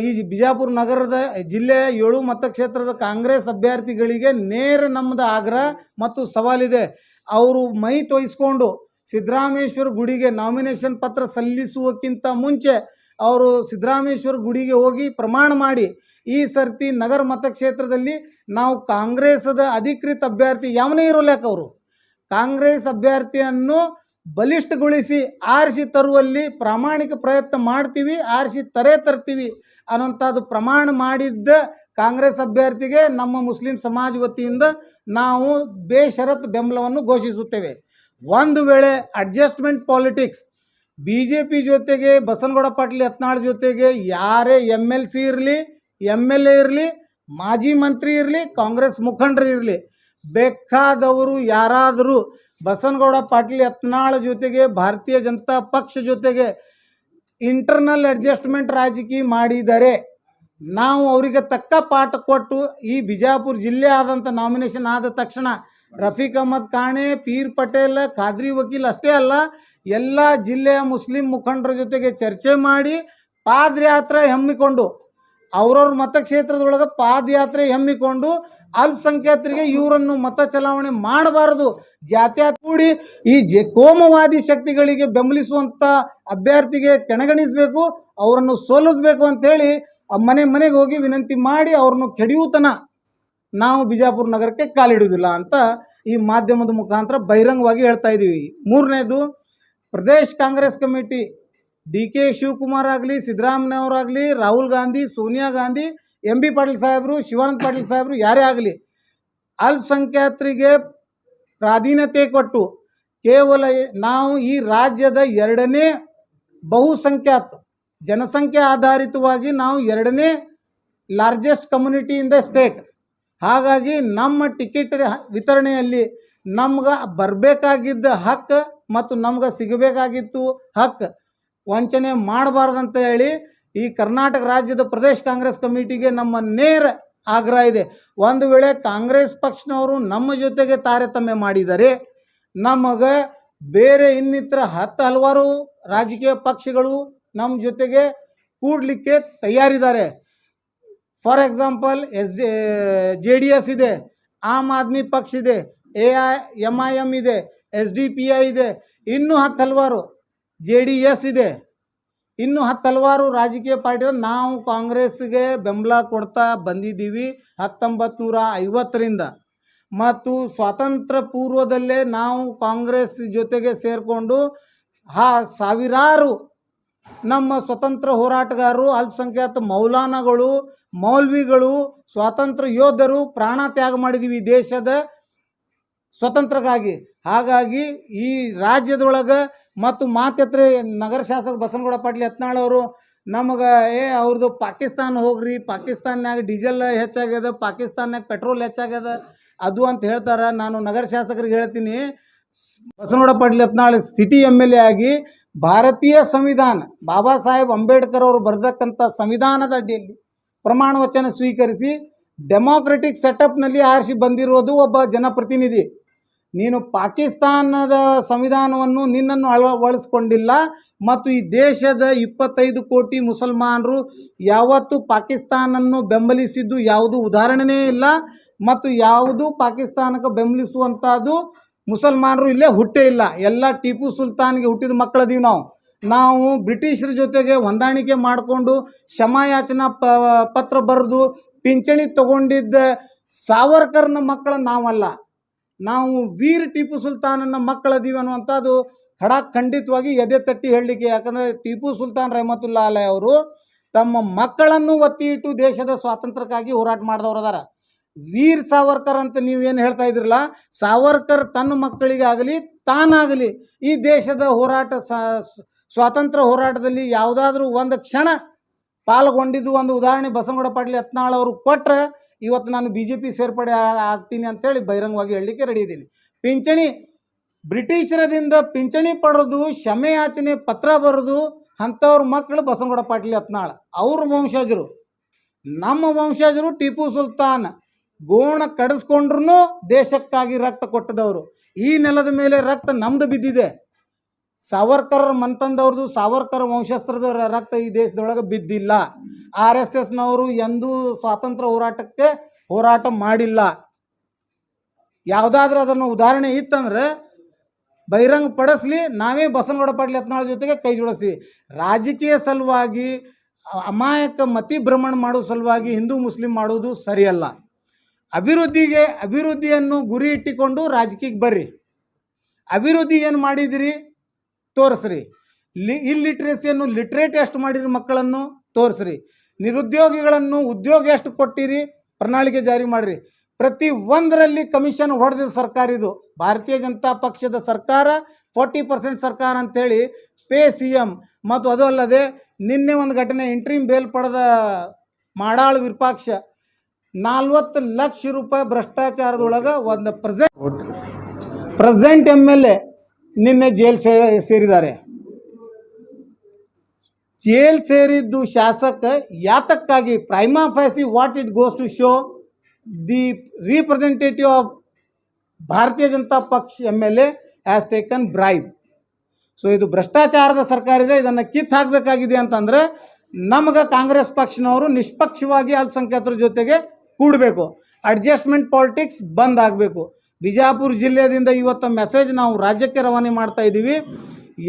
ಈ ಬಿಜಾಪುರ ನಗರದ ಜಿಲ್ಲೆಯ 7 ಮತಕ್ಷೇತ್ರದ ಕಾಂಗ್ರೆಸ್ ಅಭ್ಯರ್ಥಿಗಳಿಗೆ ನೇರ ನಮ್ಮದು ಆಗ್ರಹ ಮತ್ತು ಸವಾಲಿದೆ. ಅವರು ಮೈ ತೋಯಿಸ್ಕೊಂಡು ಸಿದ್ದರಾಮೇಶ್ವರ ಗುಡಿಗೆ ನಾಮಿನೇಷನ್ ಪತ್ರ ಸಲ್ಲಿಸುವಕ್ಕಿಂತ ಮುಂಚೆ ಅವರು ಸಿದ್ದರಾಮೇಶ್ವರ ಗುಡಿಗೆ ಹೋಗಿ ಪ್ರಮಾಣ ಮಾಡಿ ಈ ಸರ್ತಿ ನಗರ ಮತಕ್ಷೇತ್ರದಲ್ಲಿ ನಾವು ಕಾಂಗ್ರೆಸ್ದ ಅಧಿಕೃತ ಅಭ್ಯರ್ಥಿ ಯಾವನೇ ಇರೋಲ್ಯಾಕ ಅವರು ಕಾಂಗ್ರೆಸ್ ಅಭ್ಯರ್ಥಿಯನ್ನು ಬಲಿಷ್ಠಗೊಳಿಸಿ ಆರಿಸಿ ತರುವಲ್ಲಿ ಪ್ರಾಮಾಣಿಕ ಪ್ರಯತ್ನ ಮಾಡ್ತೀವಿ, ಆರಿಸಿ ತರ್ತೀವಿ ಅನ್ನೋಂಥದ್ದು ಪ್ರಮಾಣ ಮಾಡಿದ್ದ ಕಾಂಗ್ರೆಸ್ ಅಭ್ಯರ್ಥಿಗೆ ನಮ್ಮ ಮುಸ್ಲಿಂ ಸಮಾಜ ವತಿಯಿಂದ ನಾವು ಬೇಷರತ್ ಬೆಂಬಲವನ್ನು ಘೋಷಿಸುತ್ತೇವೆ. ಒಂದು ವೇಳೆ ಅಡ್ಜಸ್ಟ್ಮೆಂಟ್ ಪಾಲಿಟಿಕ್ಸ್ BJP ಜೊತೆಗೆ ಬಸನಗೌಡ ಪಾಟೀಲ್ ಯತ್ನಾಳ್ ಜೊತೆಗೆ ಯಾರೇ MLC ಇರಲಿ, MLA ಇರಲಿ, ಮಾಜಿ ಮಂತ್ರಿ ಇರಲಿ, ಕಾಂಗ್ರೆಸ್ ಮುಖಂಡರು ಇರಲಿ, ಬೇಕಾದವರು ಯಾರಾದರೂ ಬಸನಗೌಡ ಪಾಟೀಲ್ ಯತ್ನಾಳ್ ಜೊತೆಗೆ ಭಾರತೀಯ ಜನತಾ ಪಕ್ಷ ಜೊತೆಗೆ ಇಂಟರ್ನಲ್ ಅಡ್ಜಸ್ಟ್ಮೆಂಟ್ ರಾಜಕೀಯ ಮಾಡಿದರೆ ನಾವು ಅವರಿಗೆ ತಕ್ಕ ಪಾಠ ಕೊಟ್ಟು ಈ ಬಿಜಾಪುರ ಜಿಲ್ಲೆ ಆದಂಥ ನಾಮಿನೇಷನ್ ಆದ ತಕ್ಷಣ ರಫೀಕ್ ಅಹಮದ್ ಕಾಣೆ, ಪೀರ್ ಪಟೇಲ್, ಖಾದ್ರಿ ವಕೀಲ್ ಅಷ್ಟೇ ಅಲ್ಲ ಎಲ್ಲ ಜಿಲ್ಲೆಯ ಮುಸ್ಲಿಂ ಮುಖಂಡರ ಜೊತೆಗೆ ಚರ್ಚೆ ಮಾಡಿ ಪಾದಯಾತ್ರೆ ಹಮ್ಮಿಕೊಂಡು ಅವ್ರವ್ರ ಮತಕ್ಷೇತ್ರದೊಳಗೆ ಪಾದಯಾತ್ರೆ ಹಮ್ಮಿಕೊಂಡು ಅಲ್ಪಸಂಖ್ಯಾತರಿಗೆ ಇವರನ್ನು ಮತ ಚಲಾವಣೆ ಮಾಡಬಾರದು, ಜಾತ್ಯಾತ ಕೂಡಿ ಈ ಕೋಮವಾದಿ ಶಕ್ತಿಗಳಿಗೆ ಬೆಂಬಲಿಸುವಂಥ ಅಭ್ಯರ್ಥಿಗೆ ಕೆಣಗಣಿಸಬೇಕು, ಅವರನ್ನು ಸೋಲಿಸಬೇಕು ಅಂಥೇಳಿ ಮನೆಗೆ ಹೋಗಿ ವಿನಂತಿ ಮಾಡಿ ಅವ್ರನ್ನು ಕೆಡಿಯುತನ ನಾವು ಬಿಜಾಪುರ ನಗರಕ್ಕೆ ಕಾಲಿಡುವುದಿಲ್ಲ ಅಂತ ಈ ಮಾಧ್ಯಮದ ಮುಖಾಂತರ ಬಹಿರಂಗವಾಗಿ ಹೇಳ್ತಾ ಇದ್ದೀವಿ. ಮೂರನೇದು, ಪ್ರದೇಶ್ ಕಾಂಗ್ರೆಸ್ ಕಮಿಟಿ DK ಶಿವಕುಮಾರ್ ಆಗಲಿ, ಸಿದ್ದರಾಮಯ್ಯನವರಾಗಲಿ, ರಾಹುಲ್ ಗಾಂಧಿ, ಸೋನಿಯಾ ಗಾಂಧಿ, MB ಪಾಟೀಲ್ ಸಾಹೇಬರು, ಶಿವಾನಂದ ಪಾಟೀಲ್ ಸಾಹೇಬರು ಯಾರೇ ಆಗಲಿ ಅಲ್ಪಸಂಖ್ಯಾತರಿಗೆ ಪ್ರಾಧೀನತೆ ಕೊಟ್ಟು ಕೇವಲ ನಾವು ಈ ರಾಜ್ಯದ 2ನೇ ಬಹುಸಂಖ್ಯಾತ ಜನಸಂಖ್ಯೆ ಆಧಾರಿತವಾಗಿ ನಾವು 2ನೇ largest community in the state. ಹಾಗಾಗಿ ನಮ್ಮ ಟಿಕೆಟ್ ವಿತರಣೆಯಲ್ಲಿ ನಮ್ಗೆ ಬರಬೇಕಾಗಿದ್ದ ಹಕ್ಕು ಮತ್ತು ನಮ್ಗೆ ಸಿಗಬೇಕಾಗಿತ್ತು ಹಕ್ಕು ವಂಚನೆ ಮಾಡಬಾರ್ದಂತ ಹೇಳಿ ಈ ಕರ್ನಾಟಕ ರಾಜ್ಯದ ಪ್ರದೇಶ್ ಕಾಂಗ್ರೆಸ್ ಕಮಿಟಿಗೆ ನಮ್ಮ ನೇರ ಆಗ್ರಹ ಇದೆ. ಒಂದು ವೇಳೆ ಕಾಂಗ್ರೆಸ್ ಪಕ್ಷನವರು ನಮ್ಮ ಜೊತೆಗೆ ತಾರತಮ್ಯ ಮಾಡಿದರೆ ನಮಗೆ ಬೇರೆ ಇನ್ನಿತರ ಹಲವಾರು ರಾಜಕೀಯ ಪಕ್ಷಗಳು ನಮ್ಮ ಜೊತೆಗೆ ಕೂಡಲಿಕ್ಕೆ ತಯಾರಿದ್ದಾರೆ. ಫಾರ್ ಎಕ್ಸಾಂಪಲ್ JDS ಇದೆ, ಆಮ್ ಆದ್ಮಿ ಪಕ್ಷ ಇದೆ, MIM ಇದೆ, SDPI ಇದೆ, ಇನ್ನೂ ಹಲವಾರು JDS ಇದೆ, ಇನ್ನೂ ಹಲವಾರು ರಾಜಕೀಯ ಪಾರ್ಟಿ. ನಾವು ಕಾಂಗ್ರೆಸ್ಗೆ ಬೆಂಬಲ ಕೊಡ್ತಾ ಬಂದಿದ್ದೀವಿ 1950ರಿಂದ ಮತ್ತು ಸ್ವಾತಂತ್ರ್ಯ ಪೂರ್ವದಲ್ಲೇ ನಾವು ಕಾಂಗ್ರೆಸ್ ಜೊತೆಗೆ ಸೇರಿಕೊಂಡು ಸಾವಿರಾರು ನಮ್ಮ ಸ್ವತಂತ್ರ ಹೋರಾಟಗಾರರು, ಅಲ್ಪಸಂಖ್ಯಾತ ಮೌಲಾನಗಳು, ಮೌಲ್ವಿಗಳು, ಸ್ವಾತಂತ್ರ್ಯ ಯೋಧರು ಪ್ರಾಣ ತ್ಯಾಗ ಮಾಡಿದ್ದೀವಿ ದೇಶದ ಸ್ವತಂತ್ರಕ್ಕಾಗಿ. ಹಾಗಾಗಿ ಈ ರಾಜ್ಯದೊಳಗೆ ಮತ್ತು ಮಾತೆತ್ರೆ ನಗರ ಶಾಸಕ ಬಸನಗೌಡ ಪಾಟೀಲ್ ಯತ್ನಾಳ್ ಅವರು ನಮಗೆ ಅವ್ರದ್ದು ಪಾಕಿಸ್ತಾನ ಹೋಗ್ರಿ, ಪಾಕಿಸ್ತಾನ್ಯಾಗ ಡೀಸೆಲ್ ಹೆಚ್ಚಾಗ್ಯದ, ಪಾಕಿಸ್ತಾನ್ಯಾಗ ಪೆಟ್ರೋಲ್ ಹೆಚ್ಚಾಗ್ಯದ ಅದು ಅಂತ ಹೇಳ್ತಾರೆ. ನಾನು ನಗರ ಶಾಸಕರಿಗೆ ಹೇಳ್ತೀನಿ, ಬಸನಗೌಡ ಪಾಟೀಲ್ ಯತ್ನಾಳ್ ಸಿಟಿ MLA ಆಗಿ ಭಾರತೀಯ ಸಂವಿಧಾನ ಬಾಬಾ ಸಾಹೇಬ್ ಅಂಬೇಡ್ಕರ್ ಅವರು ಬರೆದಕ್ಕಂಥ ಸಂವಿಧಾನದ ಅಡಿಯಲ್ಲಿ ಪ್ರಮಾಣ ವಚನ ಸ್ವೀಕರಿಸಿ ಡೆಮಾಕ್ರೆಟಿಕ್ ಸೆಟಪ್ನಲ್ಲಿ ಆರಿಸಿ ಬಂದಿರೋದು ಒಬ್ಬ ಜನಪ್ರತಿನಿಧಿ. ನೀನು ಪಾಕಿಸ್ತಾನದ ಸಂವಿಧಾನವನ್ನು ನಿನ್ನನ್ನು ಅಳವಡಿಸ್ಕೊಂಡಿಲ್ಲ ಮತ್ತು ಈ ದೇಶದ 25 ಕೋಟಿ ಮುಸಲ್ಮಾನರು ಯಾವತ್ತೂ ಪಾಕಿಸ್ತಾನನ್ನು ಬೆಂಬಲಿಸಿದ್ದು ಯಾವುದು ಉದಾಹರಣೆಯೇ ಇಲ್ಲ ಮತ್ತು ಯಾವುದು ಪಾಕಿಸ್ತಾನಕ್ಕೆ ಬೆಂಬಲಿಸುವಂಥದ್ದು ಮುಸಲ್ಮಾನರು ಇಲ್ಲೇ ಹುಟ್ಟೇ ಇಲ್ಲ. ಎಲ್ಲ ಟಿಪ್ಪು ಸುಲ್ತಾನ್ಗೆ ಹುಟ್ಟಿದ ಮಕ್ಕಳದೀವಿ ನಾವು ಬ್ರಿಟಿಷರ ಜೊತೆಗೆ ಹೊಂದಾಣಿಕೆ ಮಾಡಿಕೊಂಡು ಕ್ಷಮಾಯಾಚನಾ ಪತ್ರ ಬರೆದು ಪಿಂಚಣಿ ತಗೊಂಡಿದ್ದ ಸಾವರ್ಕರ್ನ ಮಕ್ಕಳು ನಾವಲ್ಲ, ನಾವು ವೀರ್ ಟಿಪ್ಪು ಸುಲ್ತಾನನ ಮಕ್ಕಳದೀವಿ ಅನ್ನುವಂಥದ್ದು ಖಂಡಿತವಾಗಿ ಎದೆ ತಟ್ಟಿ ಹೇಳಲಿಕ್ಕೆ. ಯಾಕಂದರೆ ಟಿಪ್ಪು ಸುಲ್ತಾನ್ ರಹಮತುಲ್ಲಾ ಅಲೈ ಅವರು ತಮ್ಮ ಮಕ್ಕಳನ್ನು ಒತ್ತಿ ಇಟ್ಟು ದೇಶದ ಸ್ವಾತಂತ್ರ್ಯಕ್ಕಾಗಿ ಹೋರಾಟ ಮಾಡಿದವರು ಅದಾರ. ವೀರ್ ಸಾವರ್ಕರ್ ಅಂತ ನೀವೇನು ಹೇಳ್ತಾ ಇದ್ರಲ್ಲ, ಸಾವರ್ಕರ್ ತನ್ನ ಮಕ್ಕಳಿಗಾಗಲಿ ತಾನಾಗಲಿ ಈ ದೇಶದ ಹೋರಾಟ ಸ್ವಾತಂತ್ರ್ಯ ಹೋರಾಟದಲ್ಲಿ ಯಾವುದಾದ್ರೂ ಒಂದು ಕ್ಷಣ ಪಾಲ್ಗೊಂಡಿದ್ದು ಒಂದು ಉದಾಹರಣೆ ಬಸನಗೌಡ ಪಾಟೀಲ್ ಯತ್ನಾಳ್ ಅವರು ಕೊಟ್ಟರೆ ಇವತ್ತು ನಾನು BJP ಸೇರ್ಪಡೆ ಆಗ್ತೀನಿ ಅಂತೇಳಿ ಬಹಿರಂಗವಾಗಿ ಹೇಳಲಿಕ್ಕೆ ರೆಡಿ ಇದ್ದೀನಿ. ಪಿಂಚಣಿ ಬ್ರಿಟಿಷರದಿಂದ ಪಿಂಚಣಿ ಪಡೆದು ಕ್ಷಮೆಯಾಚನೆ ಪತ್ರ ಬರೆದು ಅಂಥವ್ರ ಮಕ್ಕಳು ಬಸನಗೌಡ ಪಾಟೀಲ್ ಯತ್ನಾಳ್ ಅವ್ರ ವಂಶಜರು. ನಮ್ಮ ವಂಶಜರು ಟಿಪ್ಪು ಸುಲ್ತಾನ್ ಗೋಣ ಕಡಿಸ್ಕೊಂಡ್ರು ದೇಶಕ್ಕಾಗಿ ರಕ್ತ ಕೊಟ್ಟದವರು. ಈ ನೆಲದ ಮೇಲೆ ರಕ್ತ ನಮ್ದು ಬಿದ್ದಿದೆ. ಸಾವರ್ಕರ್ ಮನ್ತಂದವ್ರದ್ದು, ಸಾವರ್ಕರ್ ವಂಶಸ್ಥರದ ರಕ್ತ ಈ ದೇಶದೊಳಗೆ ಬಿದ್ದಿಲ್ಲ. RSSನವರು ಎಂದೂ ಸ್ವಾತಂತ್ರ್ಯ ಹೋರಾಟಕ್ಕೆ ಹೋರಾಟ ಮಾಡಿಲ್ಲ. ಯಾವುದಾದ್ರೂ ಅದನ್ನು ಉದಾಹರಣೆ ಇತ್ತಂದ್ರೆ ಬಹಿರಂಗ ಪಡಿಸ್ಲಿ, ನಾವೇ ಬಸನಗೌಡ ಪಾಟೀಲ್ ಯತ್ನಾಳ ಜೊತೆಗೆ ಕೈ ಜೋಡಿಸ್ತೀವಿ. ರಾಜಕೀಯ ಸಲುವಾಗಿ ಅಮಾಯಕ ಮತಿ ಭ್ರಮಣ ಮಾಡೋ ಸಲುವಾಗಿ ಹಿಂದೂ ಮುಸ್ಲಿಂ ಮಾಡೋದು ಸರಿಯಲ್ಲ. ಅಭಿವೃದ್ಧಿಯನ್ನು ಗುರಿ ಇಟ್ಟಿಕೊಂಡು ರಾಜಕೀಯಕ್ಕೆ ಬರ್ರಿ. ಅಭಿವೃದ್ಧಿ ಏನು ಮಾಡಿದಿರಿ ತೋರಿಸ್ರಿ. ಇಲ್ಲಿಟ್ರೇಸಿಯನ್ನು ಲಿಟ್ರೇಟ್ ಎಷ್ಟು ಮಾಡಿರಿ ಮಕ್ಕಳನ್ನು ತೋರಿಸ್ರಿ. ನಿರುದ್ಯೋಗಿಗಳನ್ನು ಉದ್ಯೋಗ ಎಷ್ಟು ಕೊಟ್ಟಿರಿ ಪ್ರಣಾಳಿಕೆ ಜಾರಿ ಮಾಡಿರಿ. ಪ್ರತಿ ಒಂದರಲ್ಲಿ ಕಮಿಷನ್ ಹೊಡೆದಿದ್ದ ಸರ್ಕಾರ ಇದು. ಭಾರತೀಯ ಜನತಾ ಪಕ್ಷದ ಸರ್ಕಾರ 40% ಸರ್ಕಾರ ಅಂಥೇಳಿ ಪೇ CM. ಮತ್ತು ಅದು ಅಲ್ಲದೆ ನಿನ್ನೆ ಒಂದು ಘಟನೆ, ಇಂಟ್ರೀಮ್ ಬೇಲ್ ಪಡೆದ ಮಾಡಾಳು ವಿರೂಪಾಕ್ಷ 40 ಲಕ್ಷ ರೂಪಾಯಿ ಭ್ರಷ್ಟಾಚಾರದೊಳಗೆ ಒಂದು ಪ್ರೆಸೆಂಟ್ MLA ನಿನ್ನೆ ಜೈಲ್ ಸೇರಿದ್ದಾರೆ. ಜೈಲ್ ಸೇರಿದ್ದು ಶಾಸಕ ಯಾತಕ್ಕಾಗಿ? Prima facie what it goes to show the representative of Bharatiya Janata Paksha MLA has taken bribe. So ಇದು ಭ್ರಷ್ಟಾಚಾರದ ಸರ್ಕಾರ ಇದೆ. ಇದನ್ನು ಕಿತ್ತು ಹಾಕಬೇಕಾಗಿದೆ ಅಂತಂದರೆ ನಮಗೆ ಕಾಂಗ್ರೆಸ್ ಪಕ್ಷನವರು ನಿಷ್ಪಕ್ಷವಾಗಿ ಅಲ್ಪಸಂಖ್ಯಾತರ ಜೊತೆಗೆ ಕೂಡಬೇಕು. ಅಡ್ಜಸ್ಟ್ಮೆಂಟ್ ಪಾಲಿಟಿಕ್ಸ್ ಬಂದ್ ಆಗಬೇಕು. ಬಿಜಾಪುರ ಜಿಲ್ಲೆಯಿಂದ ಇವತ್ತು ಮೆಸೇಜ್ ನಾವು ರಾಜ್ಯಕ್ಕೆ ರವಾನೆ ಮಾಡ್ತಾ ಇದ್ದೀವಿ.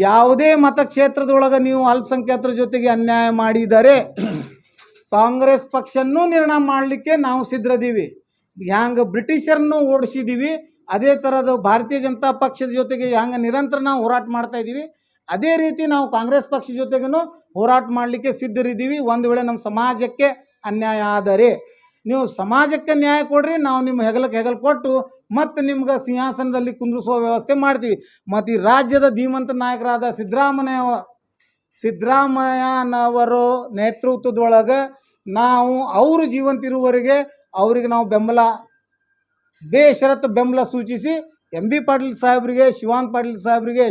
ಯಾವುದೇ ಮತಕ್ಷೇತ್ರದೊಳಗೆ ನೀವು ಅಲ್ಪಸಂಖ್ಯಾತರ ಜೊತೆಗೆ ಅನ್ಯಾಯ ಮಾಡಿದರೆ ಕಾಂಗ್ರೆಸ್ ಪಕ್ಷನೂ ನಿರ್ಣಯ ಮಾಡಲಿಕ್ಕೆ ನಾವು ಸಿದ್ಧರಿದ್ದೀವಿ. ಹ್ಯಾಂಗೆ ಬ್ರಿಟಿಷರನ್ನು ಓಡಿಸಿದ್ದೀವಿ, ಅದೇ ಥರದ ಭಾರತೀಯ ಜನತಾ ಪಕ್ಷದ ಜೊತೆಗೆ ಹ್ಯಾಂಗೆ ನಿರಂತರ ನಾವು ಹೋರಾಟ ಮಾಡ್ತಾ ಇದ್ದೀವಿ, ಅದೇ ರೀತಿ ನಾವು ಕಾಂಗ್ರೆಸ್ ಪಕ್ಷದ ಜೊತೆಗೂ ಹೋರಾಟ ಮಾಡಲಿಕ್ಕೆ ಸಿದ್ಧರಿದ್ದೀವಿ. ಒಂದು ವೇಳೆ ನಮ್ಮ ಸಮಾಜಕ್ಕೆ ಅನ್ಯಾಯ ಆದರೆ ನೀವು ಸಮಾಜಕ್ಕೆ ನ್ಯಾಯ ಕೊಡ್ರಿ, ನಾವು ನಿಮ್ಮ ಹೆಗಲಕ್ಕೆ ಹೆಗಲು ಕೊಟ್ಟು ಮತ್ತು ನಿಮ್ಗೆ ಸಿಂಹಾಸನದಲ್ಲಿ ಕುಂದ್ರಿಸುವ ವ್ಯವಸ್ಥೆ ಮಾಡ್ತೀವಿ. ಮತ್ತು ಈ ರಾಜ್ಯದ ಧೀಮಂತ ನಾಯಕರಾದ ಸಿದ್ದರಾಮಯ್ಯನವರು ನೇತೃತ್ವದೊಳಗೆ ನಾವು ಅವರು ಜೀವಂತಿರುವವರೆಗೆ ಅವರಿಗೆ ನಾವು ಬೇಷರತ್ತು ಬೆಂಬಲ ಸೂಚಿಸಿ MB ಪಾಟೀಲ್ ಸಾಹೇಬರಿಗೆ, ಶಿವಾನಂದ ಪಾಟೀಲ್ ಸಾಹೇಬರಿಗೆ,